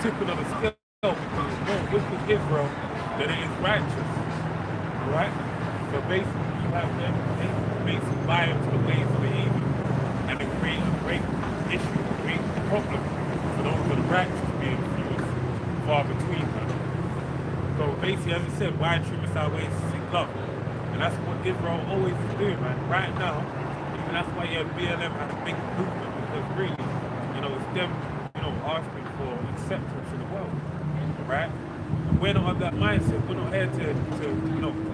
tipping of the scale because it's more wicked Israel than it is righteous, right? So basically, you have them, they basically buy into the ways of the evil, and they create a great issue, a great problem for those of the righteous being few and far between them. So basically, as I said, why trimmest our ways to seek love? And that's what Israel always is doing, man. Right now, even that's why BLM has a big movement, because really, it's them, asking for acceptance in the world, right? And we're not of that mindset. We're not here to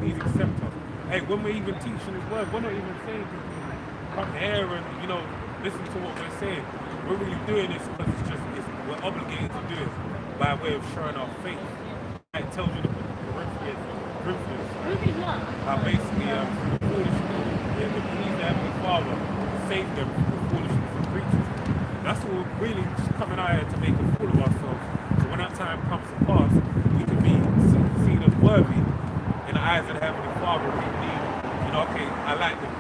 please accept us. Hey, when we're even teaching this word, we're not even saying to people, come here and, listen to what we're saying. We're really doing this because we're obligated to do it by way of showing our faith. It tells you the Corinthians, how basically the foolishness, the believe that Heavenly Father saved them from the foolishness of creatures. That's what we're really just coming out here to make a fool of ourselves. So when that time comes to pass, we can be seen as worthy in the eyes of the Heavenly Father. We need, okay, I like them.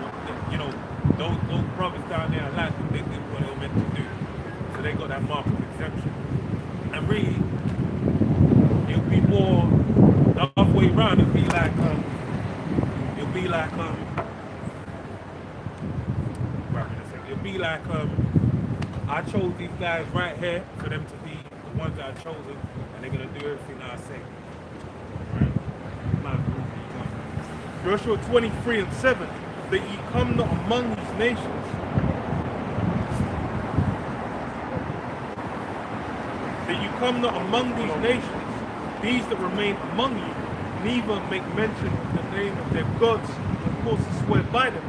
Those brothers down there, I like them. They did what they were meant to do. So they got that mark of exemption. And really, it'll be more the other way around. It'll be like, I chose these guys right here for them to be the ones that I chosen, and they're gonna do everything that I say. Right? Joshua 23:7, that ye come not among these nations. That you come not among these nations, these that remain among you, neither make mention of the name of their gods, and cause to swear by them,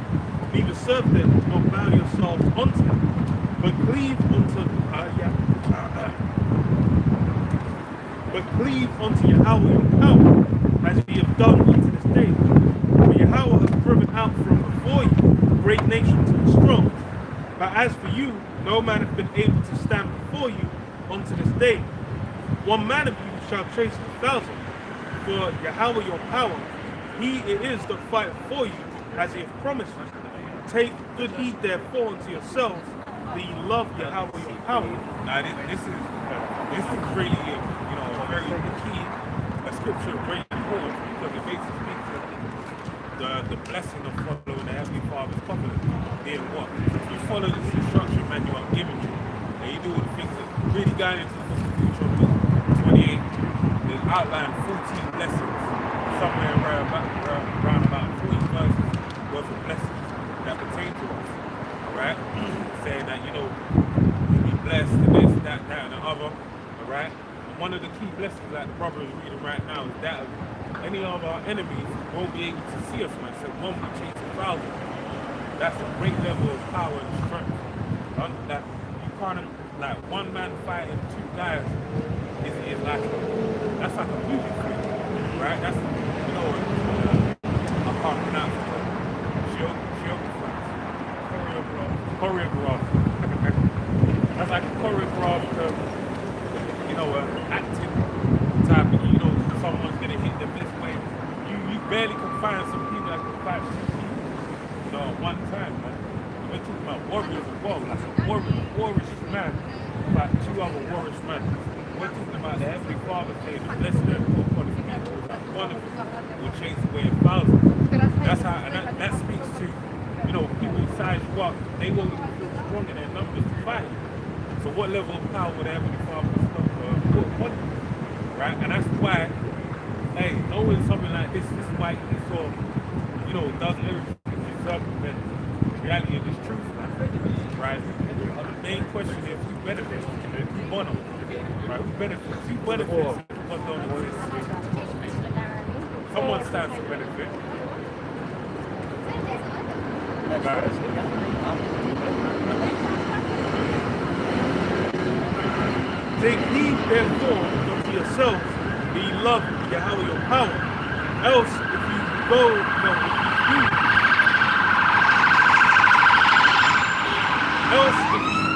neither serve them, nor bow yourselves unto them, but cleave unto Yahweh your power, as ye have done unto this day. For Yahweh has driven out from before you great nations and strong. But as for you, no man hath been able to stand before you unto this day. One man of you shall chase 1,000. For Yahweh your power, he it is that fighteth for you, as he hath promised you. Take good heed therefore unto yourselves, that ye love Yahweh your power. Now this is really a very key scripture, very important, because it basically speaks of the blessing of following the Heavenly Father's covenant. Being what? If you follow this instruction manual I'm giving you, and you do all the things that really going into the book of Deuteronomy 28, there's outlined 14 blessings, somewhere around about 40 verses worth of blessings that pertain to us, right? Saying that, you'll be blessed and this, that, and the other, alright? And one of the key blessings that the brother is reading right now is that any of our enemies won't be able to see us, man. So one will chase 1,000. That's a great level of power and strength. That you can't, like one man fighting two guys is like, that's like a movie film, right? That's, I can't pronounce it. Choreographed. That's like a choreographed, acting type of, someone's gonna hit them this way. You barely can find some people that can fight two people, at one time, man. We're talking about warriors as well, like a warriors man, like two other warriors men. We're talking about the Heavenly Father saying, bless them upon his people, that one of them will chase away 1,000. That's how, and that speaks to, people size you up, they won't even feel strong in their numbers to fight. So what level of power would the Heavenly Father put upon you? Right? And that's why, hey, knowing something like this is why he sort of, does everything to circumvent the reality of this truth, man. Right? The main question is who benefits? Who bono? Right? Who benefits? Who benefits if one don't exist? Someone stands to benefit. Take heed therefore unto yourselves, that ye love Yahweh your power. Else, if you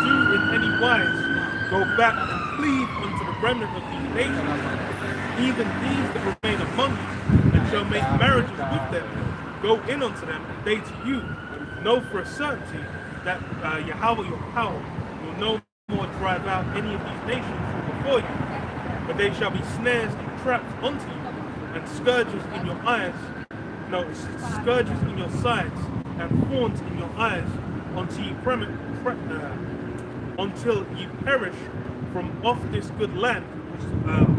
do in any wise go back and cleave unto the remnant of these nations, even these that remain among you, and shall make marriages with them, go in unto them, and they to you. Know for a certainty that Yahweh your power will no more drive out any of these nations from before you, but they shall be snares and traps unto you, and scourges in your eyes, scourges in your sides and thorns in your eyes until you perish from off this good land which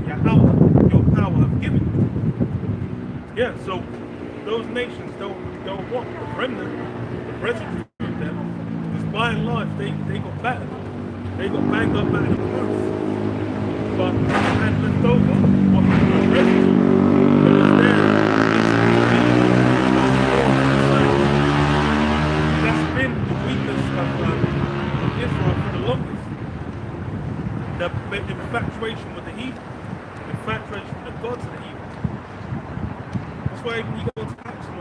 Yahweh, your power, have given you. Yeah, so those nations, they'll want the remnant, the residue of them, because by and large they got battered. They got banged up out of the roof. But they had left over what was the residue that was there. That's been the weakness of Israel for the longest. The infatuation with the heathen, the infatuation with the gods of the heathen. That's why when you go to action,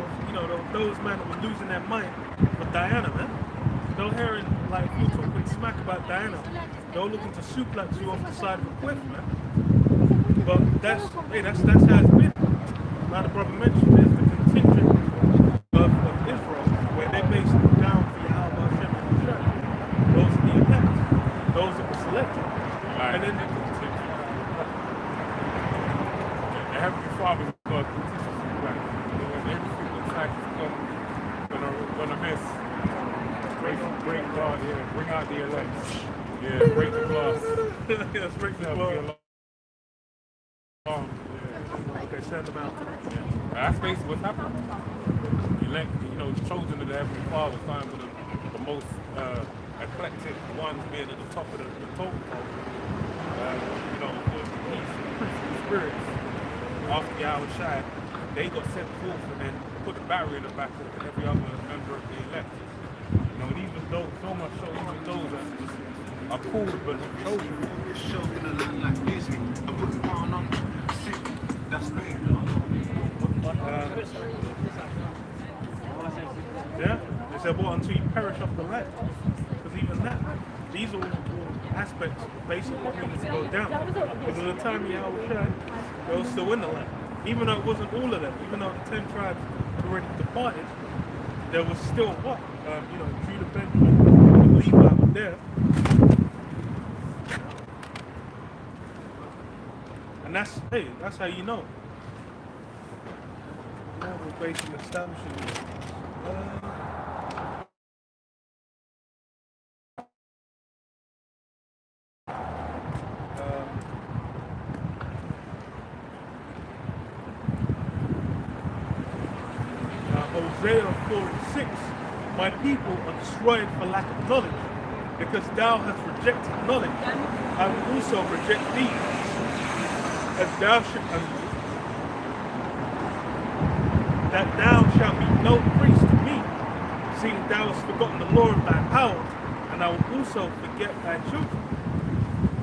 those men that were losing their mind for Diana, man. They're hearing, like, if you're talking smack about Diana, they're looking to suplex you off the side of a cliff, man. But that's how it's been. Like the brother mentioned, there's the contingent of Israel, where they're basically down for Yahweh, Hashem, and Hashem. Those are the elect. Those that were selected. Right. And then the contingent. The Heavenly Father is going to continue back. When everything looks like it's gonna miss. Break God, yeah. Bring out the elect. Yeah, break the glass. yes, break the glass. Okay, send them out. Yeah. That's basically what's happening. Elect, chosen of the Heavenly Father, signed with the most eclectic ones being at the top of the totem pole. The principal spirits after Yahweh Shai, they got sent forth and then put the barrier in the back of every other member of the elect. And even though, so much so, even those that are called but not chosen. This show's gonna look like music. I put the pound on sick. That's me. Yeah, they said, what, until you perish off the land? Because even that, these are all aspects of basically what needs to go down. Because at the time Yahweh Shai, they were still in the land. Even though it wasn't all of them, even though the 10 tribes had already departed, there was still what? Judah, Benjamin, and Levi were there. And that's how you know. We're basically establishing Hosea 4:6, my people are destroyed for lack of knowledge, because thou hast rejected knowledge. I will also reject thee, as thou that thou shalt be no priest to me, seeing thou hast forgotten the law of thy power, and I will also forget thy children.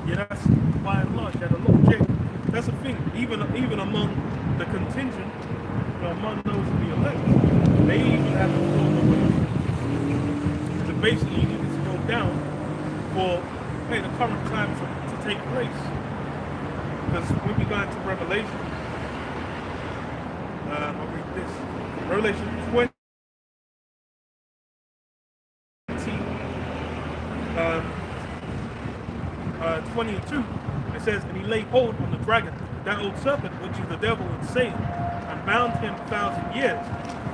Yeah, that's by and large, that a lot of check. That's the thing, even among the contingent, among those of the elect, they even have the form of it. So basically, you need to go down for the current time to take place. Because when we go into Revelation, I'll read this. Revelation 20 and 2, it says, and he laid hold on the dragon, that old serpent, which is the devil and Satan, and bound him 1,000 years,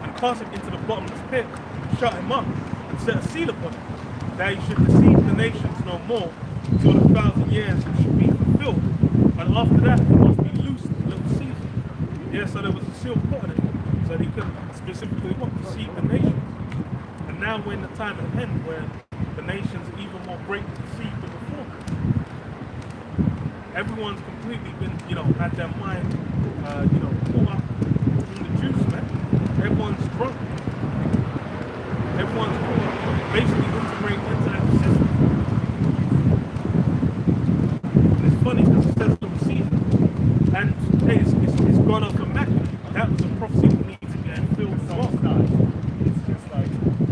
and cast him into the bottomless pit, and shut him up, and set a seal upon him, that he should deceive the nations no more, till the 1,000 years should be fulfilled. And after that, he must be loosed in a little season. Yeah, so there was a seal put on him, so that he could specifically deceive the nations. And now we're in the time at end where the nations are even more greatly deceived than before. Everyone's completely been, had their mind, caught up in the juice, man. Everyone's drunk. Everyone's basically integrated into that system. And it's funny because it says little season. And hey, it's gone up from Mac. That was a prophecy that needs to get filled from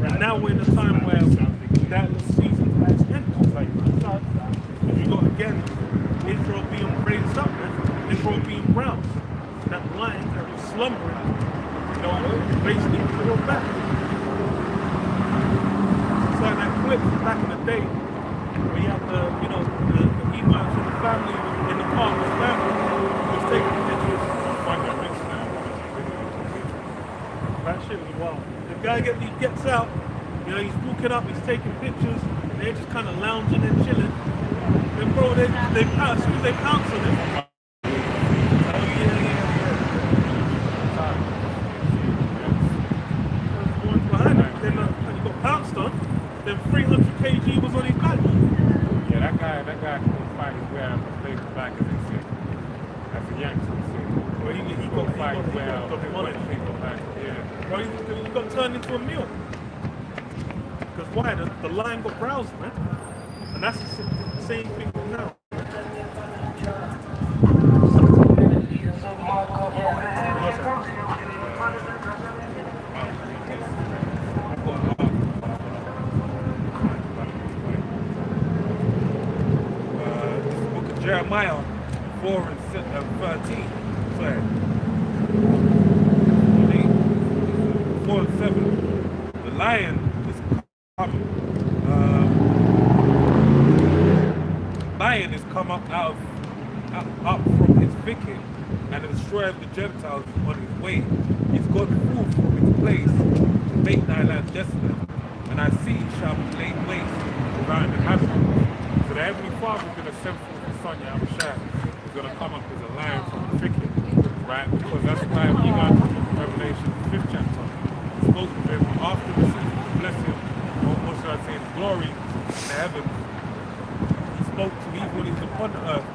and now we're in a time where that little season has ended. You got again Israel being raised up, Israel being roused. That lion that was slumbering, basically pulled back. It's like that clip from back in the day where you have the Emites in the family, in the car with family, was taking pictures. Guy gets out, you know, he's walking up, he's taking pictures, they're just kind of lounging and chilling. Then bro, as soon as they pounce on him, oh yeah, one's behind him. Then he got pounced on, then 300 kg was on his back. Yeah, that guy couldn't fight his way out of the back, as they say. That's a youngster, Well, he got fight his way out of demolished. the back. Yeah. Bro, he got turned into a meal. Because why? The lion got browsed, man. And that's the same thing now. This book of Jeremiah 4 and 13. Sorry. 4 and 7. The lion is coming. Lion is come up up from his thicket, and the destroyer of the Gentiles is on his way. He's gone forth from his place to make thy land desolate, and thy seed shall be laid waste without an inhabitant. So the Heavenly Father is going to send forth his son, Yahushua. He's going to come up as a lion from the thicket, right? Because that's why we got Revelation 5th chapter. He spoke to him after receiving the blessing, or what should I say, the glory in the heavens. He spoke to me when he was upon the earth.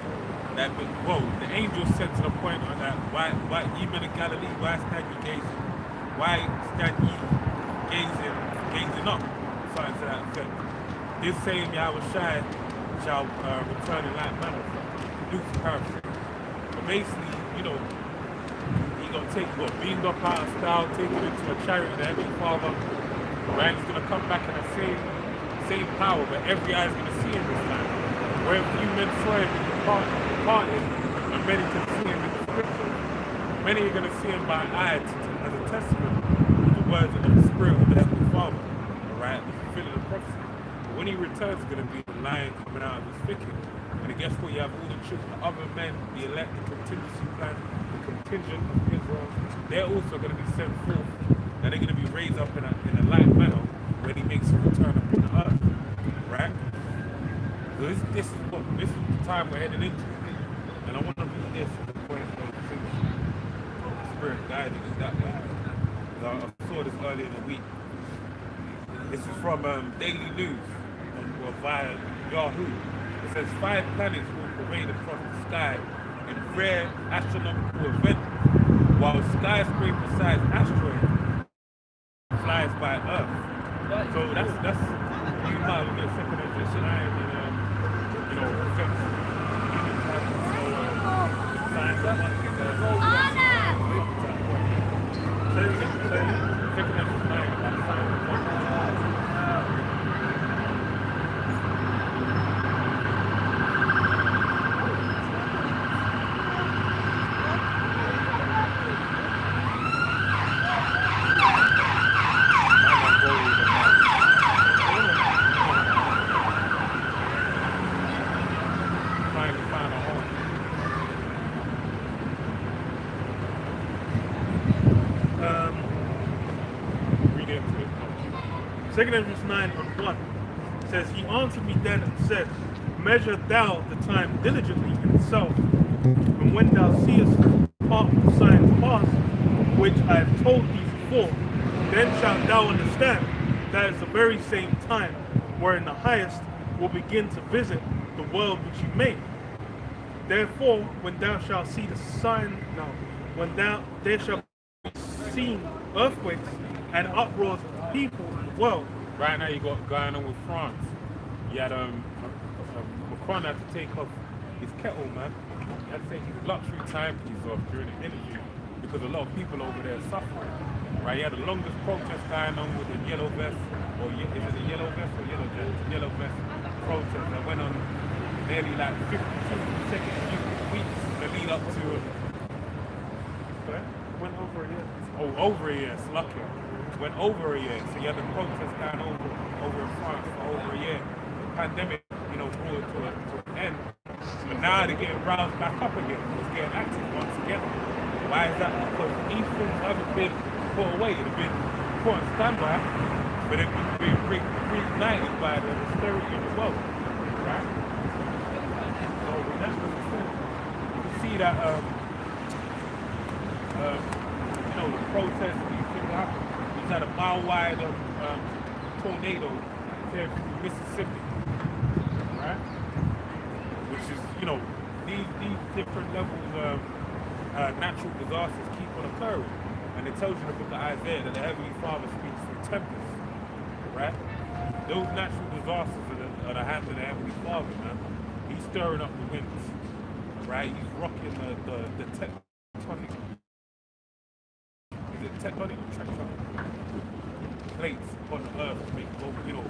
That, whoa, the angel said to the point on that, why ye men of Galilee, why stand ye gazing? Why stand ye gazing up? Something to that effect. This same Yahushua shall return in like manner. Luke's paraphrase. But basically, you know, he gonna take what beamed up out of style, take it into a chariot of the Heavenly Father, right? He's gonna come back in the same power, but every eye's gonna see him this time. Where few men saw him in the parted, and many can see him in the scriptures. Many are gonna see him by eye as a testament of the words of the Spirit of the Heavenly Father, alright, the fulfilling of prophecy. But when he returns, it's gonna be the lion coming out of his thicket. And guess what? You have all the children, the other men, the elect, the contingency plan, the contingent of Israel. They're also going to be sent forth, and they're going to be raised up in a like manner when he makes a return upon the earth, right? So this is the time we're heading into, and I want to read this at the point of the Spirit guiding us that way. I saw this earlier in the week. This is from Daily News via Yahoo. It says 5 planets will parade across the sky in rare astronomical events, while skyscraper-sized asteroid flies by Earth. So that's you might get a second edition and you know affects human type. So science that one is second edition science. Second Ezra 9 and 1 says, he answered me then and said, measure thou the time diligently in itself, and when thou seest part of the signs pass, which I have told thee before, then shalt thou understand that is the very same time wherein the highest will begin to visit the world which he made. Therefore, when thou shalt see the sign, when there shall be seen earthquakes and uproars of people in the world. Right now you got going on with France. You had Macron had to take off his kettle, man. He had to take his luxury timepiece off during the interview because a lot of people over there are suffering. Right? He had the longest protest going on with the yellow vest, or is it the yellow vest or yellow vest? Yellow vest protest that went on nearly like 52 consecutive weeks to lead up to. Went over a year. Oh, over a year, it's lucky. Went over a year. So you had the protest going over in France for over a year. The pandemic, you know, brought it to an end. But now they're getting roused back up again. It's getting active once again. Why is that? Because these things haven't been put away. They've been put on standby, but it was being reignited by the austerity of the world, right? So in that sense, you can see that, you know, the protests and these things happen. He's had a mile-wide tornado tear through Mississippi, right? Which is, you know, these different levels of natural disasters keep on occurring. And it tells you in the book of Isaiah that the Heavenly Father speaks through tempests, right? Those natural disasters are the hands of the Heavenly Father, man. He's stirring up the winds, right? He's rocking the tectonic. Is it tectonic or tectonic? Plates on the earth to make, you know,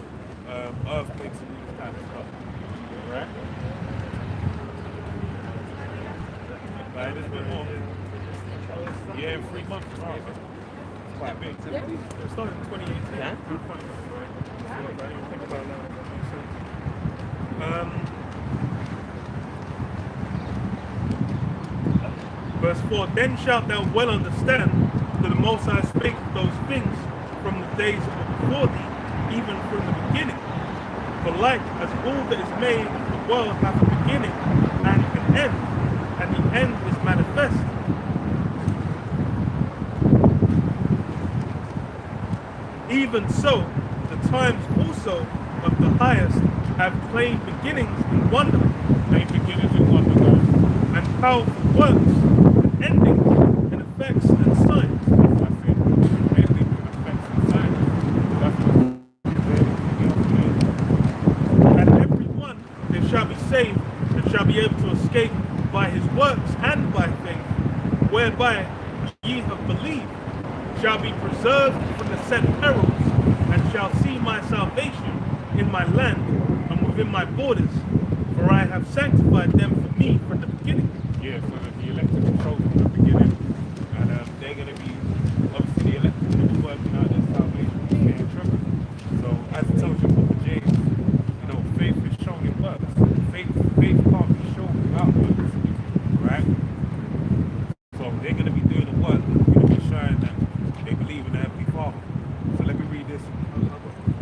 earthquakes and all this kind of stuff, right? Right, it's been more. Yeah, in 3 months. Wow. It's quite big. It started in 2018. Yeah. Good fun, right? I didn't even think about that. Verse 4, then shalt thou well understand that the Most High spake of those things from the days before thee, even from the beginning. For like as all that is made, the world hath a beginning and an end, and the end is manifest. Even so, the times also of the highest have plain beginnings in wonder, Plain beginnings in wonder, guys. and powerful works, and endings, and effects and signs. That's it. Endings and effects and signs. That's what And every one that shall be saved, and shall be able to escape by his works and by faith, whereby ye have believed, shall be preserved from the said perils, and shall see my salvation in my land and within my borders, for I have sanctified them for me from the beginning. yeah, so that the elected controls from the beginning, and they're going to be, obviously the elected will be working out their salvation in their trouble. So as it tells you in the book of James, you know, faith is shown in works. Faith can't be shown without works, right? So they're going to be doing the work, they're going to be showing that they believe in the Heavenly Father. So let me read this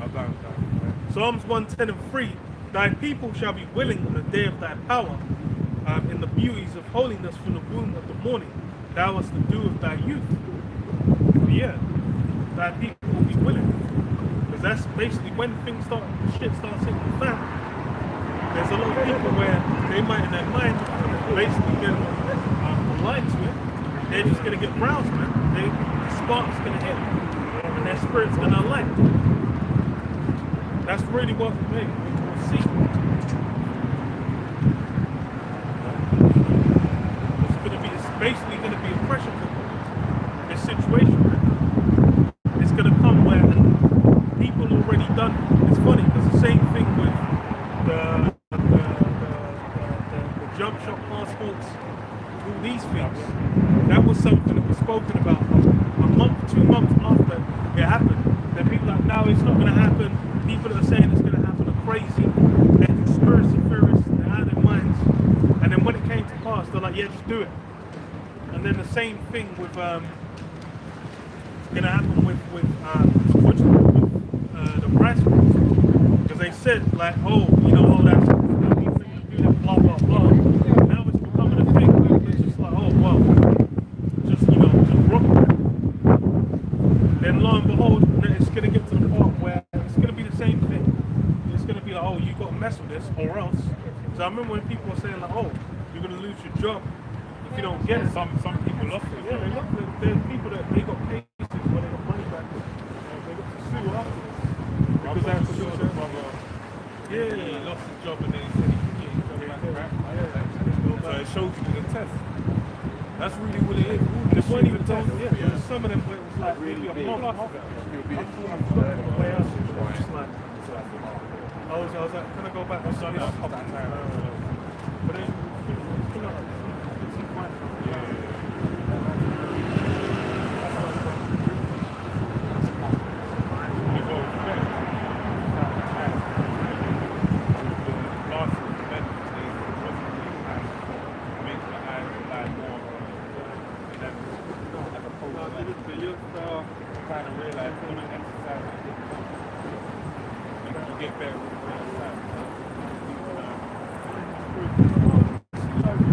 about that, right? Psalms 110 and 3, thy people shall be willing on the day of thy power, in the beauties of holiness from the womb of the morning. Thou hast the dew of thy youth. So yeah, thy people will be willing. Because that's basically when things start, shit starts hitting the fan. There's a lot of people where they might in their mind basically get aligned to it. They're just gonna get roused, man. The spark's gonna hit, and their spirit's gonna align. That's really what we'll see. It's basically gonna be a pressure cooker. This situation, man. It's gonna come where people already done. It's funny because the same thing with the jump shop passports, all these things. That was something that was spoken about a month, 2 months after it happened. Then people are like, no, it's not going to happen. People that are saying it's going to happen are crazy. They're conspiracy theorists. They're out of their minds. And then when it came to pass, they're like, yeah, just do it. And then the same thing with going to happen with the rice groups. Because they said like, oh, you know, oh, that's people are going to do that, blah blah blah. Now it's becoming a thing. It's just like, oh well, just rock with it. Then lo and behold, it's going to get to the point where it's going to be the same thing. It's going to be like, oh, you got to mess with this or else. So I remember when people were saying like, oh, you're going to lose your job if you don't get it. Some people lost it. Yeah, they lost it. There's people that they got cases where they got money back. They got to sue afterwards. Because they have to lose their brother. Yeah, He lost his job and then he said he could get his job back, right? So it shows you the test. That's really what it is. It wasn't even told, yeah, there's some of them where it was like maybe a month after. I was like, can I go back? I've done that a couple of times. But then, you know, it's fine. kind of realize when I exercise, I get confident. And you get better with the exercise. Everyone's restricted to one level.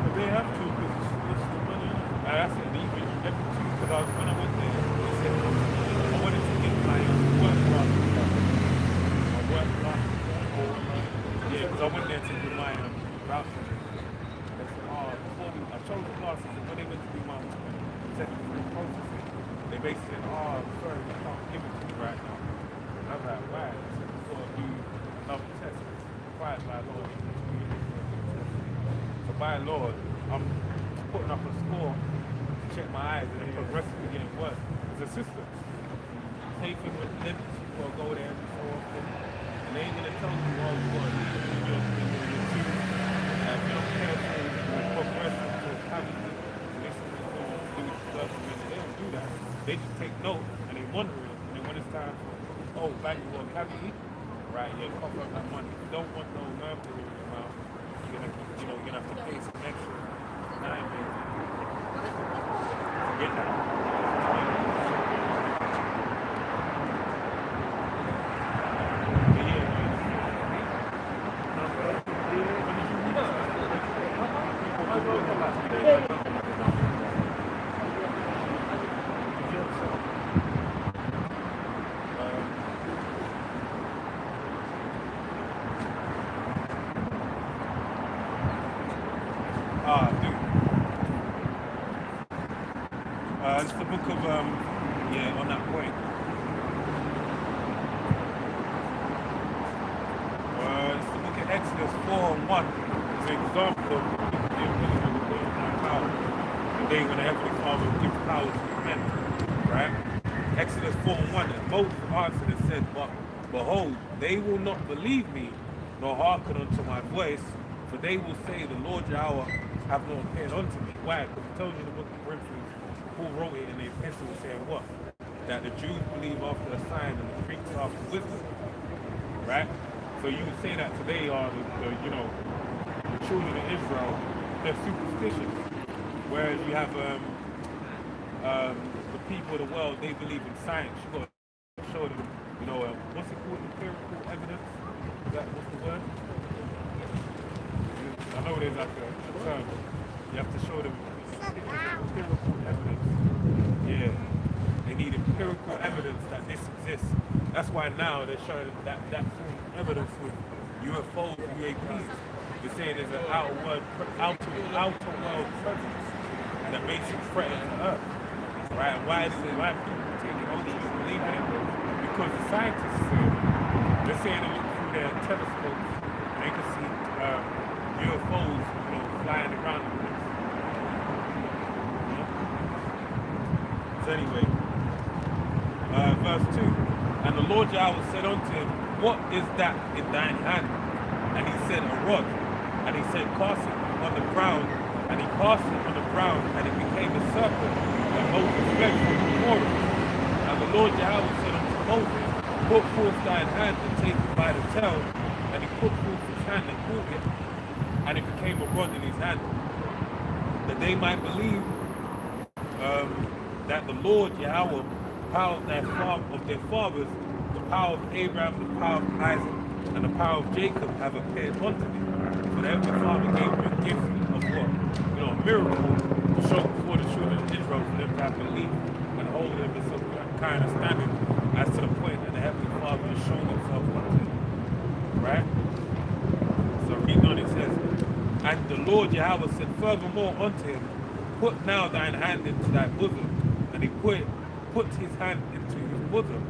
But they have to because it's the money. And that's it. Even every two, because when I went there, they said I wanted to get my work class. My work class. Yeah, because I went there to do my voucher. They said, oh, I chose the classes, and when they went to do my secondary processing, they basically said, oh, sorry, we can't give it to you right now. And I was like, why? They said, we've got to do another test. It's required by law. So by law, I'm putting up a score to check my eyes and then progressively getting worse. It's a system. Same thing with lips, you've got to go there every so often. And they ain't going to tell you, oh, you got to leave it in your tooth. And if you're not careful, you'll progress into a cavity. So this is what they do with surgery. They don't do that. They just take note and they monitor it. And then when it's time for, oh, bang, you got a cavity, right, yeah, cough up that money. If you don't want no mercury in your mouth, you're gonna have to pay some extra 9 days. Get that. It's the book of, on that point. It's the book of Exodus 4:1. It's an example of the people being willing to go in power. The day when the Heavenly Father will give power to men, right? Exodus 4:1. And Moses answered and said, but behold, they will not believe me, nor hearken unto my voice, for they will say, the Lord Yahweh have not appeared unto me. Why? Because it tells you in the book of Corinthians, Paul wrote it in the epistle saying what? That the Jews believe after a sign and the Greeks after wisdom. Right? So you would say that today are the children of Israel, they're superstitious. Whereas you have the people of the world, they believe in science. You've got to show them, what's it called, empirical evidence? Is that what's the word? I know there's like a term. You have to show them empirical evidence. Yeah. They need empirical evidence that this exists. That's why now they're showing that full evidence with UFOs, UAPs. They're saying there's an outer world presence that makes it threaten to Earth. Right? Why people taking on these and believing it? Because the scientists say they're saying they look through their telescopes and they can see UFOs, flying around the place. So anyway, verse 2. And the Lord Yahweh said unto him, what is that in thine hand? And he said, a rod. And he said, cast it on the ground. And he cast it on the ground, and it became a serpent. And Moses fled from before it. And the Lord Yahweh said unto Moses, put forth thine hand and take it by the tail. And he put forth his hand and caught it. And it became a rod in his hand. That they might believe that the Lord Yahweh, power of their fathers, the power of Abraham, the power of Isaac, and the power of Jacob have appeared unto thee. For the Heavenly Father gave him a gift of what? A miracle to show before the children of Israel for them to have belief and hold them in some kind of standing as to the point that the Heavenly Father has shown himself unto them. Right? So reading on it says, and the Lord Yahweh said furthermore unto him, put now thine hand into thy bosom. And he put his hand into his bosom.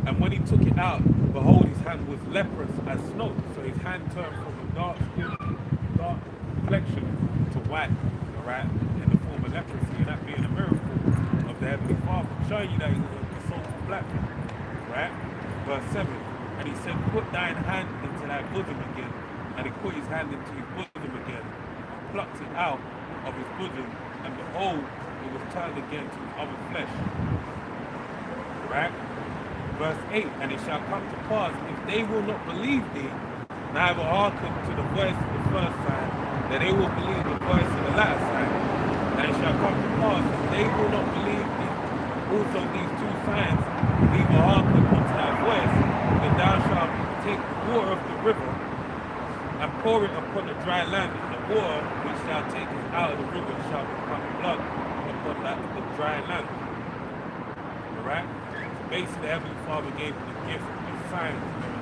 And when he took it out, behold, his hand was leprous as snow. So his hand turned from a dark complexion to white, right, in the form of leprosy, and that being a miracle of the Heavenly Father, showing you that he was a soul black, right? Verse 7. And he said, put thine hand into thy bosom again. And he put his hand into his bosom again, plucked it out of his bosom, and behold, it was turned again to his other flesh. Right? Verse 8, and it shall come to pass, if they will not believe thee, neither hearken to the voice of the first sign, that they will believe the voice of the latter sign. And it shall come to pass, if they will not believe also these two signs, neither hearken unto thy voice, then thou shalt take the water of the river and pour it upon the dry land, and the water which thou takest out of the river shall become blood upon the dry land. Alright? So basically, the Heavenly Father gave the gift of signs and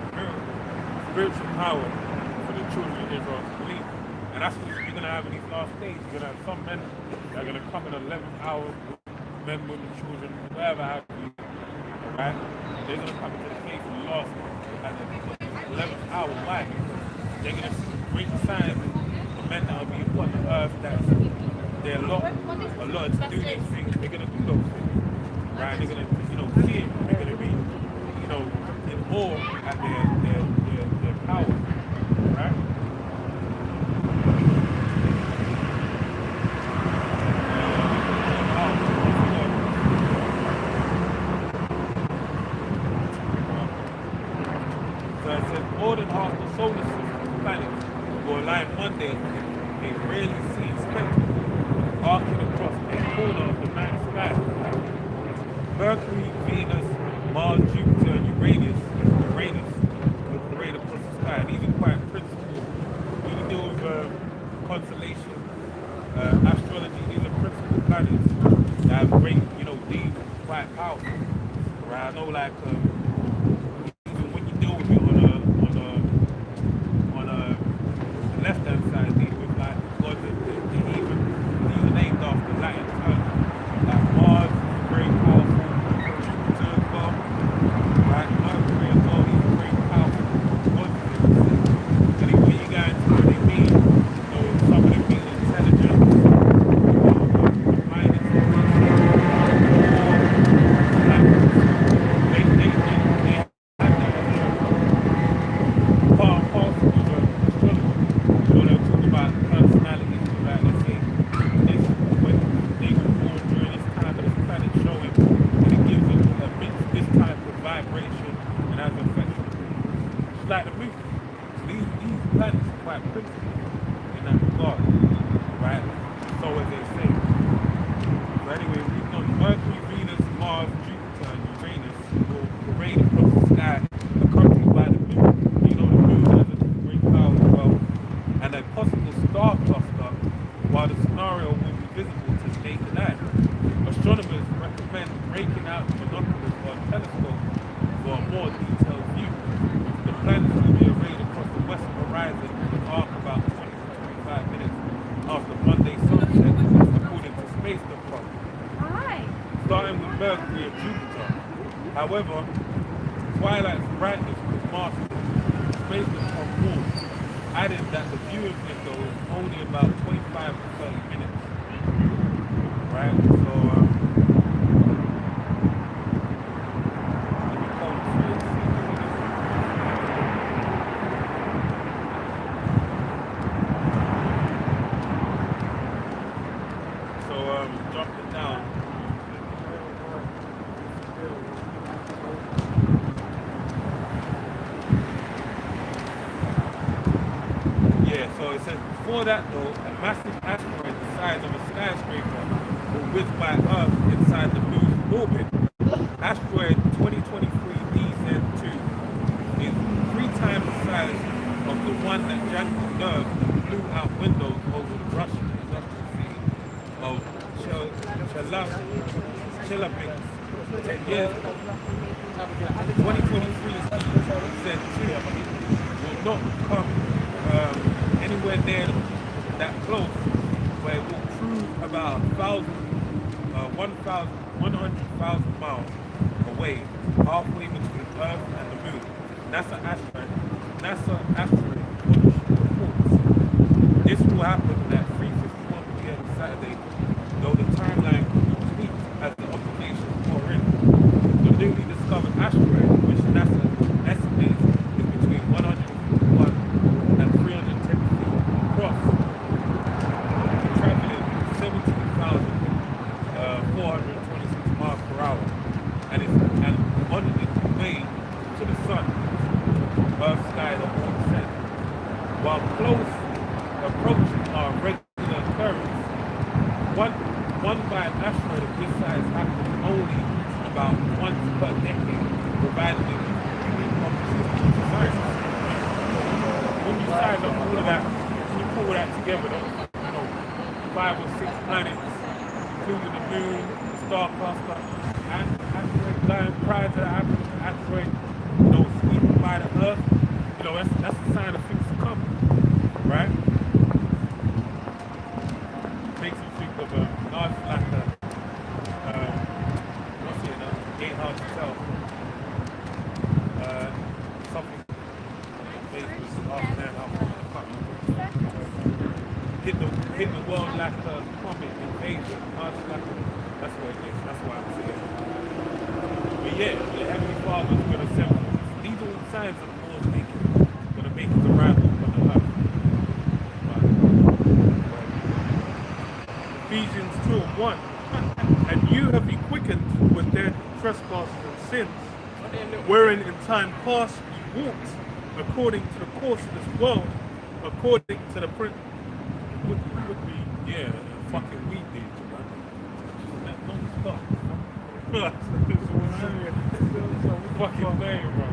spiritual power for the children of Israel to believe. And that's what you're going to have in these last days. You're going to have some men that are going to come in 11th hour, men, women, children, whatever have you. Alright? They're going to come into the faith of the last at the 11th hour. Why? Because they're going to see great signs of men that will be upon the earth that they're allotted to do these things. They're going to do those things. Right? They're going to, see it. They're going to be, in awe at their power. Right? So it says more than half the solar system planets will align Monday, a rarely seen spectacle, arcing across a corner of the night sky. Mercury, Venus, Mars, Jupiter, and Uranus will parade across the sky. These are quite principal. When you deal with constellation, astrology, these are principal planets that have great, deep, quite powerful. Right? I know, like, even when you deal with it on a left-hand side, deal with like God, these are named after Latin terms. Like Mars is very powerful, Jupiter as well, right? Mercury as well, these are very powerful gods. Anyway, you guys know what they mean. Some of them mean intelligence, mind intelligence, they have that part and parcel of astrology. They'll talk about personalities, like let's say this when they were born during this time of this planet showing that it gives them this type of vibration and has an effect. It's like the moon. So these planets are quite principal in that regard, right? So as they say. So anyway, we've got Mercury, Venus, Mars, Jupiter, and Uranus will parade across the sky, accompanied by the moon. The moon has a great power as well, and a possible star cluster, while the scenario will be visible to the naked eye. Astronomers recommend breaking out binoculars or telescopes for a more detailed view. The planets will be arrayed across the western horizon in an arc about 20 to 25 minutes after Monday sunset, according to space.com. Starting with Mercury and Jupiter. However, twilight's brightness was mastered. Space.com warned, adding that the viewing window is only about 25 to 30 minutes. Right? So, let me call it through and see what it is. So, jumping down. Yeah, so it says before that though, a massive asteroid the size of a skyscraper will whiz by Earth inside the moon's orbit. Asteroid 2023 DZ2 is 3 times the size of the one that Jack observed and blew out windows over the Russian industrial city of Chelyabinsk 10 years ago. 2023's DZ2 will not come anywhere near that close, where it will cruise about 100,000 miles away, halfway between Earth and the Moon. NASA asteroid reports. This will happen at 3:51 p.m. Saturday, though the timeline could be tweaked as the observations pour in. The newly discovered asteroid, which NASA estimates is between 151 and 310 feet across, traveling 17,426 miles per hour, and on its way to the sun, Earth's sky at 1%. while close approaches are a regular occurrence. One by an asteroid of this size happens only about once per decade, provided it unique opportunity to science. When you size up all of that, when you pull that together, those 5 or 6 planets, including the moon, the star cluster, and asteroid lying prior to the asteroid, sweeping by the Earth, that's a sign of things to come, right? Makes me think of large like what's it? Ain't hard to tell. Something basically half man, half hit the world like a comet invasion. That's what it is. That's why I'm saying. But yeah, the Heavenly Father is going to send. These are all signs of the Lord's making. Going to make his arrival on the earth. Ephesians 2:1. And you have been quickened with dead trespasses and sins, wherein in time past you walked according to the course of this world, according to the prince. Would be Yeah, fucking weed danger, man. that don't stop. Fucking thing, bro.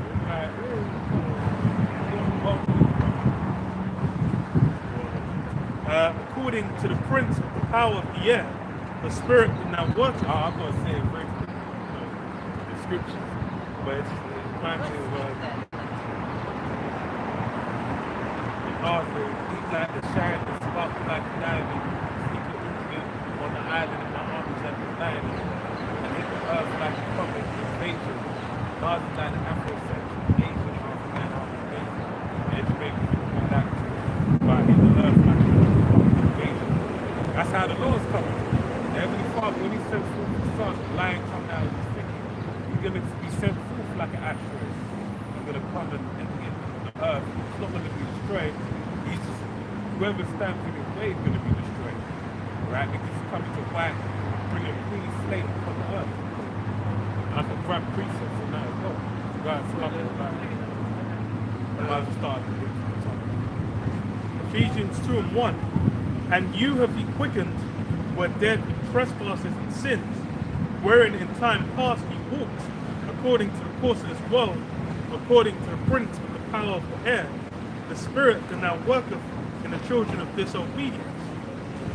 According to the prince of the power of the air, the spirit that now works. I'm going to say it very quickly, the scriptures, but it reminds me of Arthur, he's like the shine that sparkles like a diamond, secret incident on the island of my arms at the night, and hit the earth like a comet invasion. Arthur's like the Afro-central Asian, half man, half invasion. And it's making people like by hitting the earth like a comet invasion. That's how the Lord's coming. The Heavenly Father, when he sends forth the sun, the lion coming out of his thicket, he's going to be sent forth like an asteroid. He's going to come and hit the earth. It's not going to be destroyed. He's just, whoever stands in his way is going to be destroyed. Right? Because he's coming to bring a clean slate upon the earth. And I can grab precepts on that as well. God's coming about it. I'll start with the top. Ephesians 2:1. And you have been quickened were dead in trespasses and sins, wherein in time past you walked, according to the course of this world, according to the prince of the power of the air, the spirit that now worketh in the children of disobedience.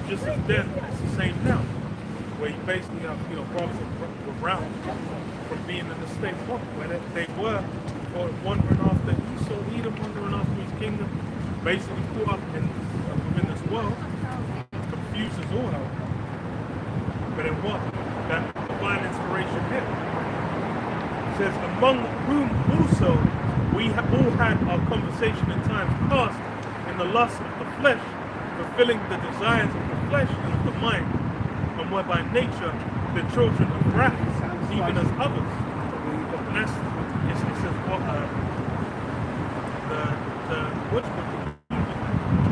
Just as then, it's the same now, where you basically have, brothers around from being in the state one, where they were wandering after Esau, Edom, wandering after his kingdom, basically caught up within this world, confuses all out. But in what? That divine inspiration hit. It says, among whom also we all had our conversation in times past in the lust of the flesh, fulfilling the desires of the flesh and of the mind, and were by nature the children of wrath, even as others. And that's, it says, what,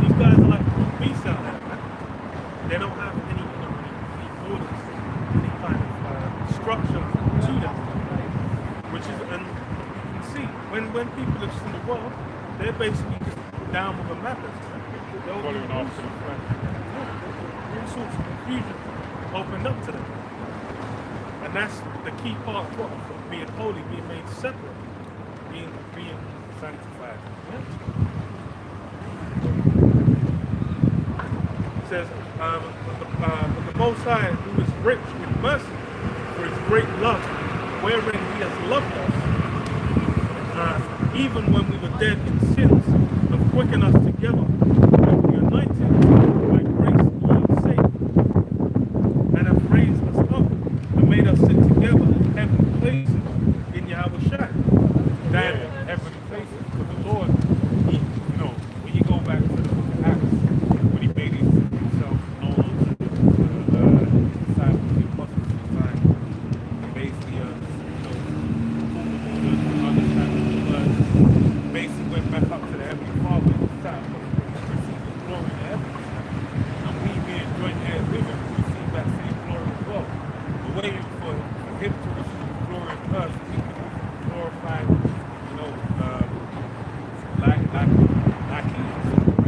these guys are like beasts out there. They don't have any orders, any kind of structure to them. Which is, and you can see, when people are just in the world, they're basically just down with a madness. Following after the flesh. All sorts of confusion opened up to them. And that's the key part of being holy, being made separate, being sanctified. It says, but the Most High, who is rich in mercy, for his great love, wherein he has loved us, even when we were dead in sins, have quickened us together with the anointing, by grace ye are saved, and have raised us up, and made us sit together in heavenly places in Yahweh Shai. That heavenly places, because the Lord, he, when you go back to the book of Acts, when he made himself known to the disciples, the apostles of the time, he basically, basically went back up to the Heavenly Father and sat and received the glory in the heavens. And we being joint heirs with him, receive that same glory as well. We're waiting for him to receive the glory of earth, so we can be glorified, like he is.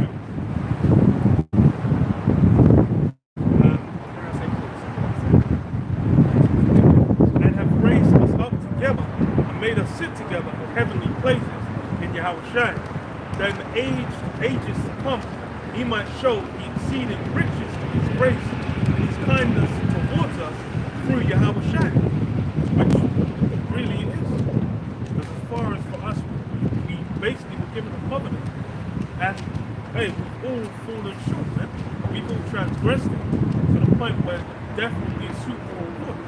made us sit together in heavenly places in Yahushua, then the ages to come, he might show the exceeding riches of his grace and his kindness towards us through Yahushua, which it really is. Because as far as for us, we basically were given a covenant, and hey, we've all fallen short, man. We've all transgressed it to the point where death would be a suitable reward.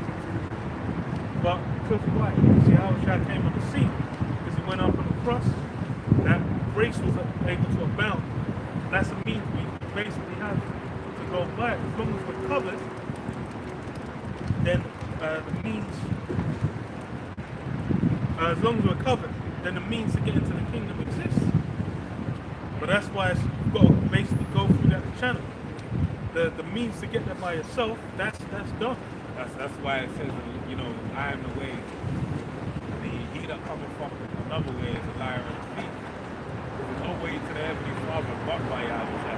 But because why? See how Shad came on the scene, because he went up on the cross, that grace was able to abound. That's a means we basically have to go by. As long as we're covered, then the means, as long as we're covered, then the means to get into the kingdom exists. But that's why you've got to basically go through that channel. The means to get there by yourself, that's done. That's why it says, you know, I am the way. He that cometh from another way is a liar and a thief. There's no way to the heavenly Father but by Yahushua.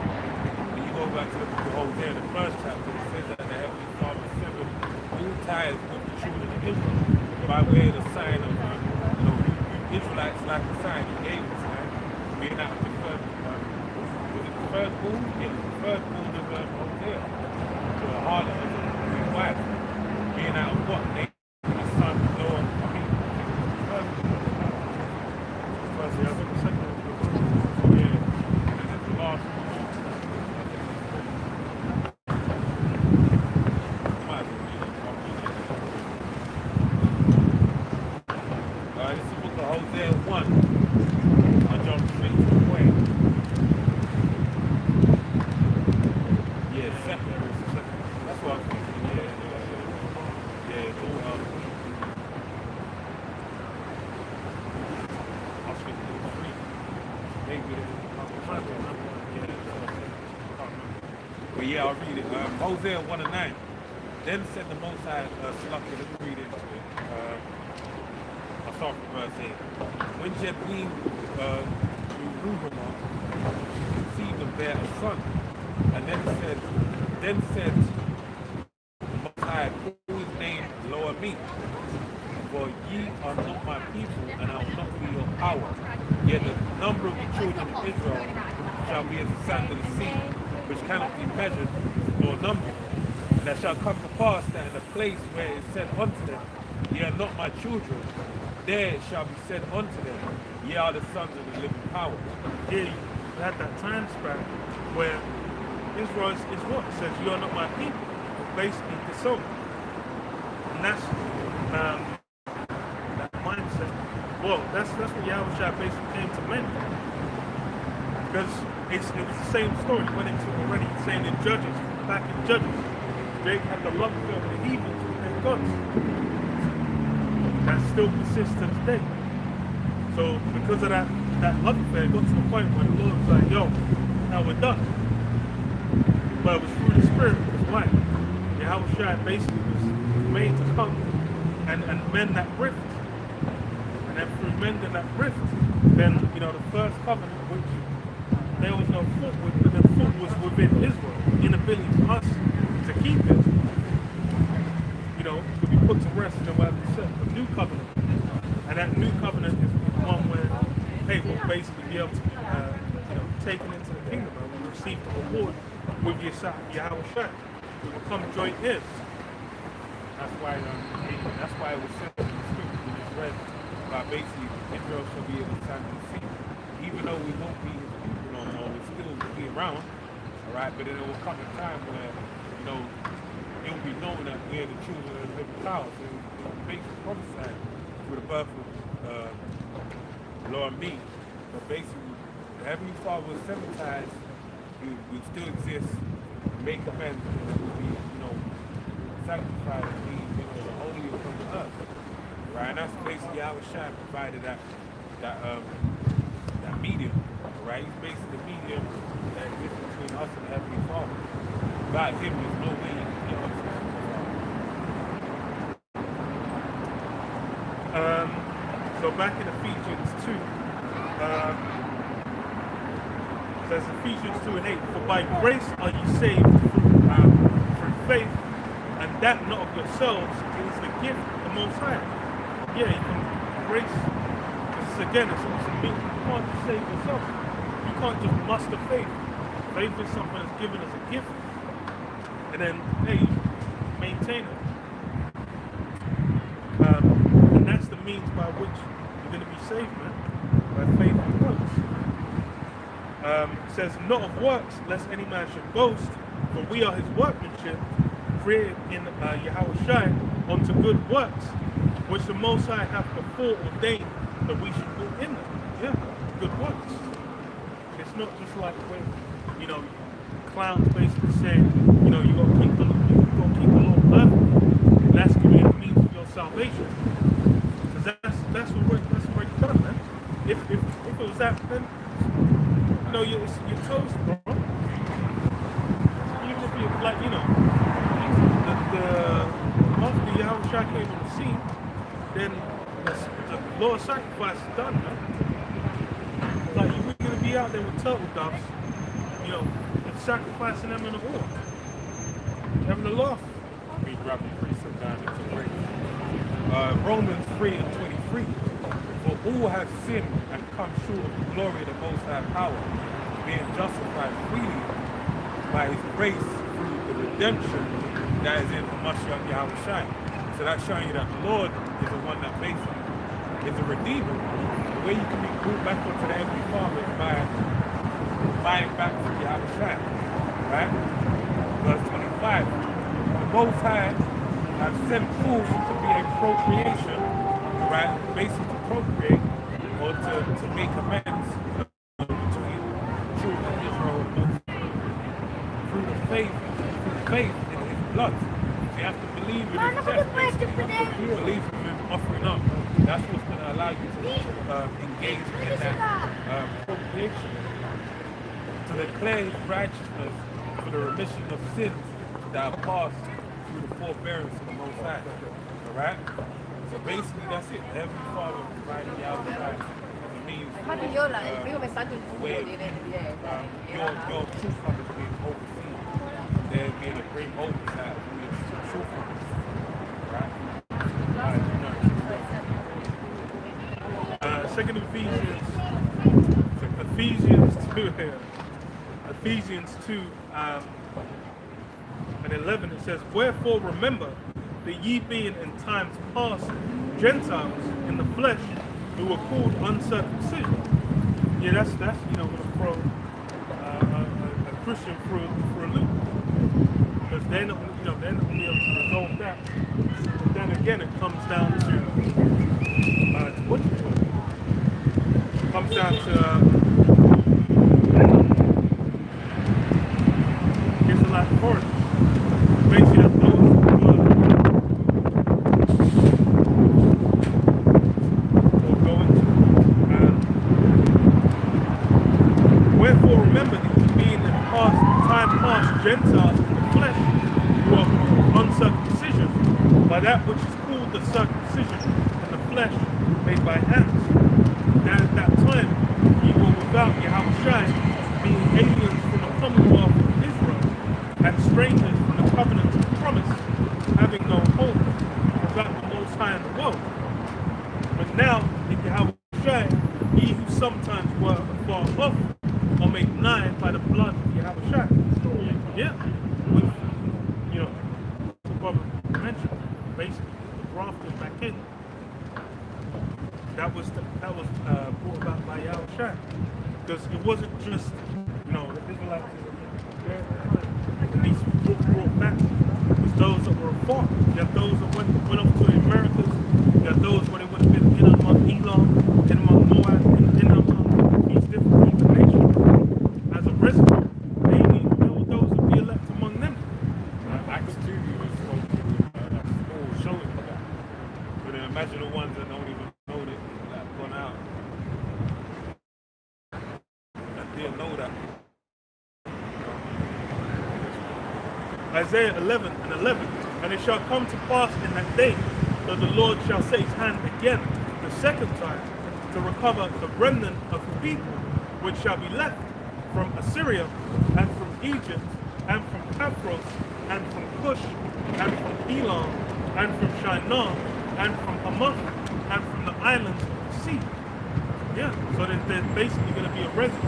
When you go back to the book of Hosea, the first chapter, it says that the heavenly Father severed all ties with the children of Israel by way of the sign of, you know, Israelites like the sign he gave us, right? Being out of the third, was it the third bull? Yeah, the third bull of Hosea. The harlot of his wife. Being out of what? They, the son, Lord, I mean, First, yeah, but the second one, yeah, and then the last one. Might as well read it. Alright, this is the book of Hosea 1. I'll jump straight to the point. Yeah, second. That's what I'm thinking. Yeah, it's all I was thinking it was three. Maybe it was but yeah, I'll read it. Hosea 1 and 9. Then said the Most High, Selected, let me read into it. I'll start from verse 8. When Jebleen Ruhamah conceived and bare a son, and then said the Most High, call his name Lower Me, for ye are not my people, and I will not be your power. Yet the number of the children of Israel shall be as the sand of the sea, which cannot be measured nor numbered. And it shall come to pass that in the place where it is said unto them, ye are not my children, there it shall be said unto them, ye are the sons of the living power. yeah, you had that time span where Israel is what? It says, you are not my people. Basically, disowned. And that's that mindset. Well, that's what Yahushua basically came to mend. Because it was the same story we went into already, saying in Judges, back in Judges, they had the love affair with the heathens with their gods. That still persists to this day. So because of that love affair, it got to the point where the Lord was like, yo, now we're done. But it was through the Spirit, because why? Yahushua basically was made to come and mend that rift. And then through mending that rift, then, you know, the first covenant, which there was no fault with, but the fault was within Israel, the inability for us to keep it. You know, to be put to rest, and then we have to set a new covenant. And that new covenant is one where, hey, we'll basically be able to be, you know, taken into the kingdom and we'll receive the reward with Yahushua. We become joint heirs. That's why it was said in the scripture when it's read about basically Israel shall be able to stand and see. Even though we won't be his people no more, we'll still be around. Alright, but then there will come a time where, you know, it will be known that we are the children of the living power. So it will basically prophesied with the birth of Lord Me. But basically the Heavenly Father was sevenized, we still exist, make amends, and it will be, you know, sanctified and be, you know, the holy from the earth. Right? And that's basically Yahushua provided that medium. Right? He's basically the medium that exists between us and the Heavenly Father. Without him, there's no way you can get us to the Heavenly Father. So back in Ephesians 2, it says Ephesians 2 and 8, for by grace are you saved through faith, and that not of yourselves, it is the gift of the Most High. Yeah, grace. Because again, it's also me. You can't just save yourself. You can't just muster faith. Faith is something that's given as a gift. And then, hey, maintain it. And that's the means by which you're going to be saved, man. By faith and works. It says, not of works, lest any man should boast, for we are his workmanship, created in Yahweh Shai unto good works, which the Most High hath before ordained that we should walk in them. Yeah, good works. It's not just like when, clowns basically saying, you got to keep the law perfectly. That's going to be the means of your salvation. Because that's already done, man. If it was that, then you're toast, bro. Even if you're like, after Yahweh Shai came on the scene, then the law of sacrifice is done, man. Like, you're going to be out there with turtle doves, and sacrificing them in the war. Having a laugh. Me dropping priests down into grace. Romans 3:23. For all have sinned and come short of the glory of the Most High power, being justified freely by his grace through the redemption that is in Mashiach Yahweh Shai. So that's showing you that the Lord is the one that basically is a redeemer. The way you can be brought back onto the Heavenly Father is by buying back from Yahweh Shai. Right? Verse 25. The Most High have sent forth to be a procreation, right? Basically to procreate or to make amends between children of Israel and Moses. Through faith in his blood. So you have to believe in his death, basically. You have to believe in him offering up. That's what's going to allow you to engage in that procreation. To declare his righteousness for the remission of sins that are passed through the forbearance of the Most High. Alright? So basically that's it. The Heavenly Father providing the outside. It means your truth is being overseen. There being a great oversight who is truthfulness. Right? Second Ephesians 2 and 11, it says, wherefore remember that ye being in times past Gentiles in the flesh, who were called uncircumcision. Yeah, that's going to throw a Christian for a loop, because they're not going to be able to resolve that. But then again, it comes down to what you call it. It comes down to Israelite authority. Basically, that's those who will go into. Wherefore remember that you being in time past Gentiles in the flesh, who are called uncircumcision, by that which is called the circumcision in the flesh made by hands. That at that time ye were without Yahweh Shai, being aliens from the commonwealth of Israel, and strangers from the covenant of promise, having no hope without the Most High in the world. But now in Yahweh Shai, ye who sometimes were afar off are made nigh by the blood of Yahweh Shai. Yeah, with the brother mentioned, basically the grafted back in. That was brought about by Yahweh Shai, because it wasn't just the Israelites and these brought back. It was those that were afar. You have those that went off to the Americas. You have those where they would have been in among Elam, in among Moab, in among these different nations. As a residue, there were those that be elect among them. Acts 2 was showing for that. But then imagine the ones that don't even know that have gone out. That didn't know that. Isaiah 11:11, and it shall come to pass in that day that the Lord shall set his hand again the second time to recover the remnant of the people which shall be left from Assyria and from Egypt and from Paphros and from Cush and from Elam and from Shinar and from Hamath, and from the islands of the sea. Yeah, so there's basically going to be a residue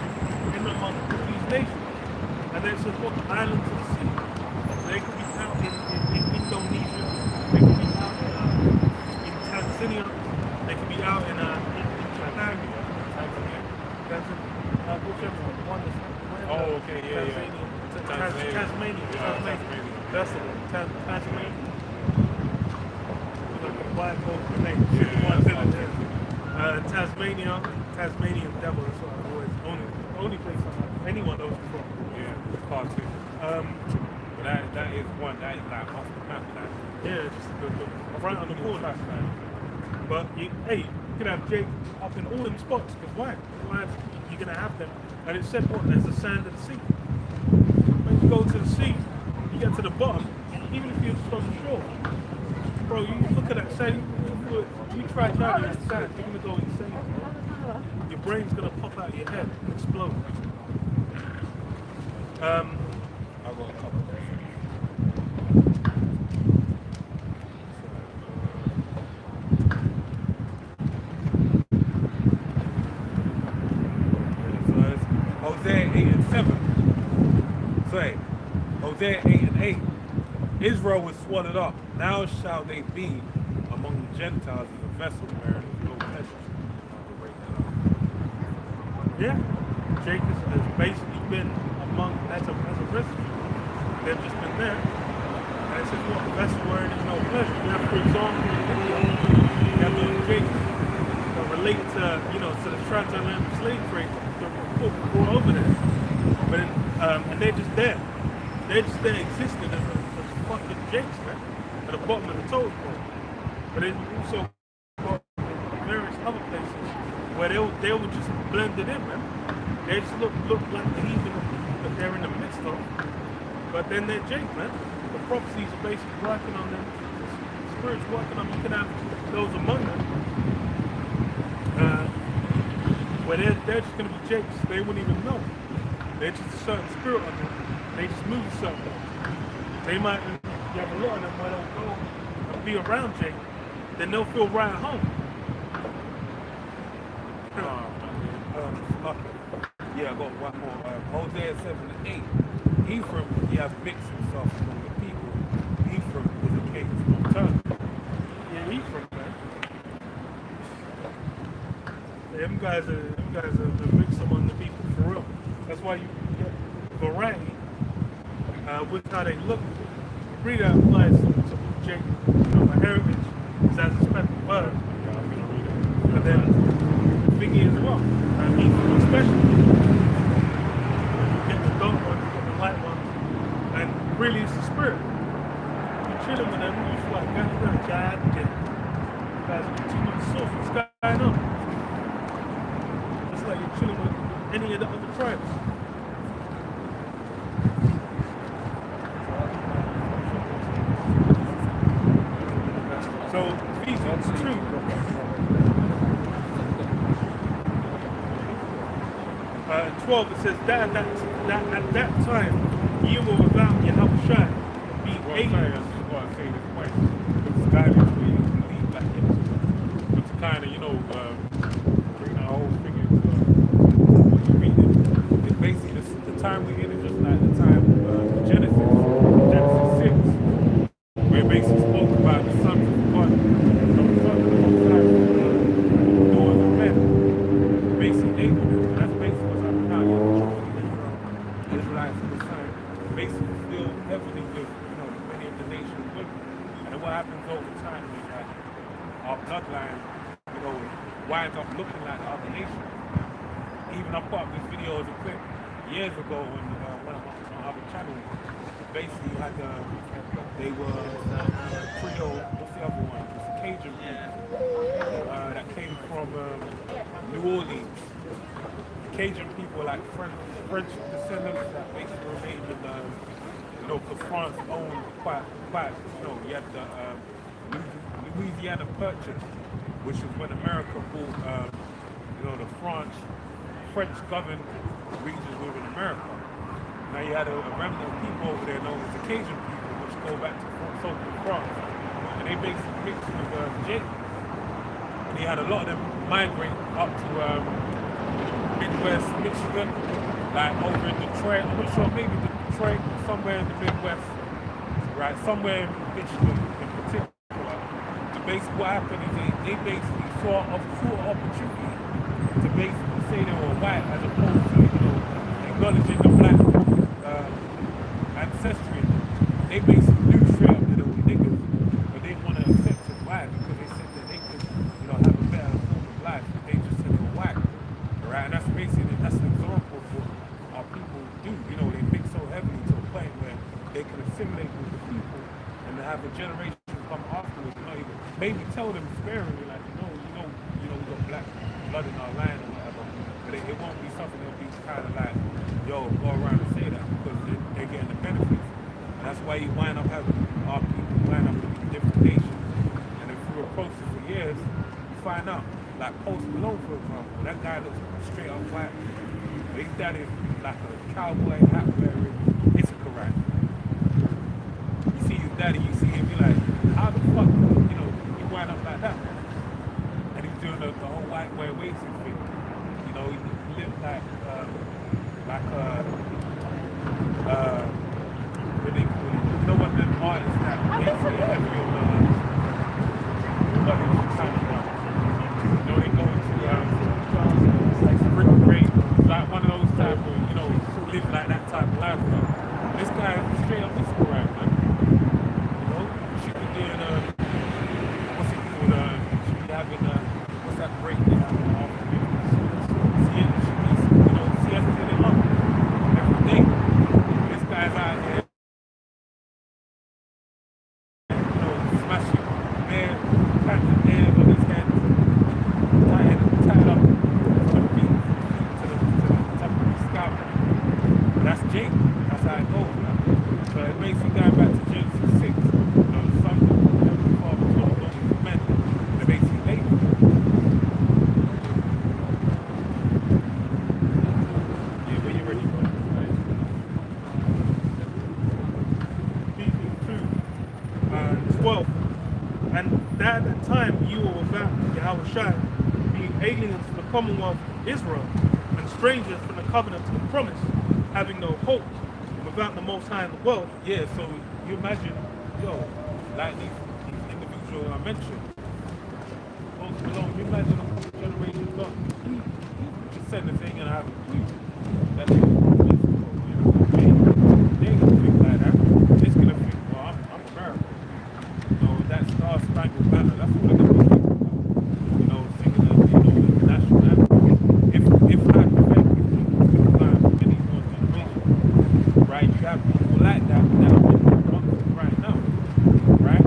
in among these nations. And then it says what? Islands of the sea. So they could be out in Indonesia, they could be out in Tanzania, they could be out in Japan, whichever one is. Oh, okay, yeah, Tanzania. Tasmania. Tasmania. That's the one. Tasmania. Like a black hole for name. Tasmanian devil is what I always only place anyone knows before. Yeah, cartoon. But that is one that is like off the map, like. Yeah, just right on the corner. But you can have Jake up in all them spots. Because why? You're gonna have them, and it said what? There's the sand of the sea. When you go to the sea, you get to the bottom. Even if you're from the shore, bro, you look at that sand. You try driving that sand, you're gonna go insane. Your brain's gonna pop out of your head and explode. I've got a couple there. So it's Hosea 8 and 7. Say, Hosea 8 and 8. Israel was swallowed up. Now shall they be among the Gentiles as a vessel where no pleasure. Yeah, Jake has basically been among as a resident. They've just been there. And it says what? Vessel where there's no pleasure. You have, for example, you have those Jakes that relate to, to the transatlantic slave trade that were brought over there. But and they're just there. They're just there existing as fucking Jakes, man, at the bottom of the totem pole. But then you also got various other places where they were just blended in, man. They just look like the heathen that they're in the midst of. But then they're Jake, man. The prophecies are basically working on them. The Spirit's working on them. You can have those among them. Where they're just going to be Jakes. They wouldn't even know. They're just a certain spirit on them. They just move a certain way. They might, you have a lot of them where they'll go and be around Jake. Then they'll feel right at home. Yeah, I got one more. Hosea 7 and 8. Ephraim, he has mixed himself among the people. Ephraim is a king of turn. Yeah, Ephraim, man. Them guys are mixed among the people for real. That's why you get variety with how they look. Read that applies to Jake. My heritage is as a spectral bird. And then the thing is, well, Ephraim especially. You get the dark ones, you get the light ones, and really it's the spirit. You're chilling with them, you're just like, God damn. You guys are too much sauce, what's going on? It's like you're chilling with any of the other tribes. So, Ephesians 2. 12, it says that at that time you were without Yahushua, be aliens. That's what I say this point. It's guidance where you can lead back into. But to kind of, bring the whole thing into what you read it. It's basically the time we're in is just like the time of Genesis 6, where it basically spoke about the sons of God, the sons of God, daughters of men. Basically, Abraham. That's basically what's happening now. You have the children of Israel, Israelites at the time, basically still heavily with many of the nations with them. And then what happens over time is that our bloodline, winds up looking like other nations. Even I put up this video as a clip years ago on one of my other channels. Basically, had they were Creole. What's the other one? It's Cajun people that came from New Orleans. Cajun people like French descendants that basically remained in because France owned quite, you had the Louisiana Purchase, which was when America bought, the French governed regions within America. Now you had a remnant of people over there known as the Cajun people, which go back to France. and they basically mixed with Jake. And he had a lot of them migrate up to Midwest Michigan, like over in Detroit. I'm not sure, maybe Detroit, somewhere in the Midwest, right? Somewhere in Michigan in particular. And basically what happened is they basically saw a full opportunity to basically say they were white as opposed to, acknowledging the black ancestry. They basically knew straight up that they were niggas, but they didn't want to accept it. Why? Because they said that they could, have a better form of life if they just said they were white. Right? And that's basically, that's an example of what our people do. They mix so heavily to a point where they can assimilate with the people and have a generation come afterwards, maybe tell them sparingly, like, we got black blood in our line or whatever, but it won't be something that'll be kind of like, yo, go around and say that, because they're getting the benefits. And that's why you wind up having our people wind up in different nations, and if we were close for years, you find out, like Post Malone, for example, that guy looks straight up white, but his dad is like a cowboy hat wearing Issachar. You see his daddy, you see him, you're like, how the fuck, he wind up like that? And he's doing the whole white way waiting thing. He lives like what they call it? What them artists that they say heavy on the college kind of stuff. They go to like spring break, like one of those type of, live like that type of lifestyle. This guy is straight up Instagram, man. She be doing what's it called? She be having what's that break they have in the afternoon? She be, siesta in up every day. This guy's out here, smashing bare kinds of nails on his head, tied up from the feet to the top of his scalp. That's Jake. That's how it goes, man. So it makes you go back to Genesis 6. The sons of the father told those men, they're basically labor. Yeah, when you're ready, bro. Hebrews 2, 12. And that at the time you were without Yahushua, being aliens from the commonwealth of Israel, and strangers from the covenant of the promise, having no hope, and without the Most High in the world. Yeah, so you imagine, like these individuals I mentioned, Post Malone, you imagine a generation gone. Descendants ain't gonna have a clue that they ain't gonna think like that. They're just gonna think, well, I'm American. That Star Spangled Banner, that's all they're gonna be thinking about. Singing the national anthem. If hypothetically, many more generations, right? You have people like that are right now, right?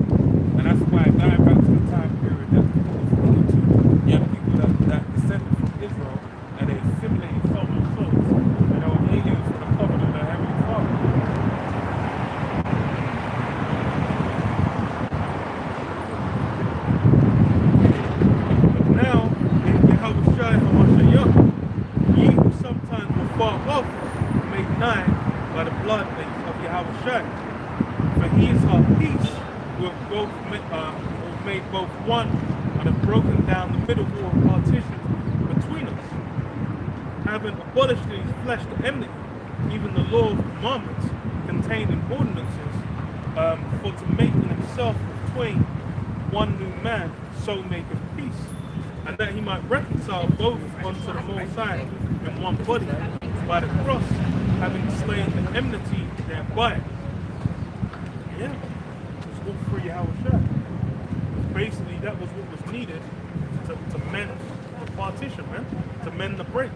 And that's why going back to the time period that we're speaking to, you have people that descended from Israel and they assimilated so much so, and they were aliens from the covenant of the Heavenly Father. But now, in Yahushua HaMashiach, ye who sometimes were far off, made nigh by the blood of Yahushua. For he is our peace, who have made both one, and have broken down the middle wall of partition between us, having abolished in his flesh the enmity, even the law of commandments contained in ordinances, for to make in himself of twain one new man, so maketh peace, and that he might reconcile both unto the Most High in one body, by the cross, having slain the enmity thereby. Yeah, it's all for Yahushua. Basically, that was what was needed to mend the partition, man, to mend the break.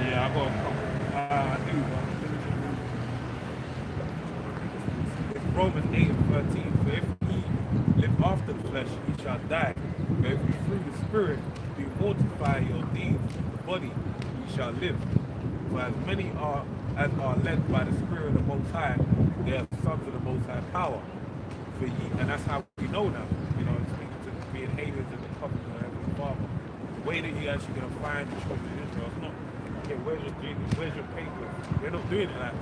Yeah, I got a couple. I do. It's Romans 8 and 13. For if ye live after the flesh, ye shall die. But if you through the Spirit do mortify your deeds of the body, ye shall live. For as many as are led by the Spirit of the Most High, they are sons of the Most High power. For ye, and that's how we know now. Speaking to being aliens in the covenant of Heavenly Father. The way that you're actually going to find the children of Israel, it's not, okay, where's your Jesus? Where's your papers? They're not doing it like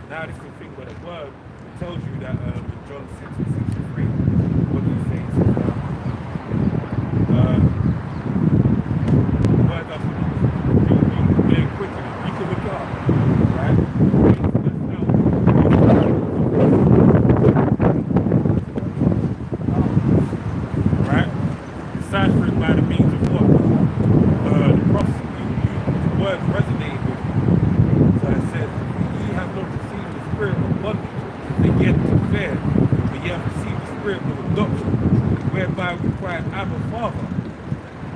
that. Now this is the thing where the word tells you that in John 6:63, what do you say? It says, word does very quickly. You can look it up, right? Right? Deciphering by the means of what? The prophecy. The word resonated with you. So it says, ye have not received the spirit of bondage, again to fear, but ye have received the spirit of adoption, whereby we cry, Abba, Father.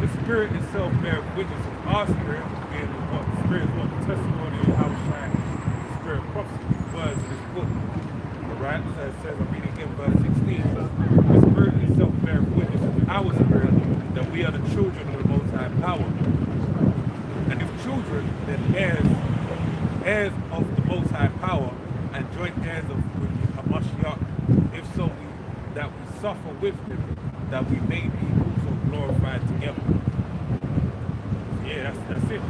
The Spirit itself bears witness of our spirit, being what the Spirit is what the testimony of how shine the Spirit of prophecy, the words in this book. Alright, so it says, I'm reading again verse 16, the Spirit itself bears witness of our spirit that we are the children of the Most High Power. And if children, then heirs of the Most High Power, and joint heirs of with Hamashiach, if so that we suffer with him, that we may be also glorified together. Yeah, that's it.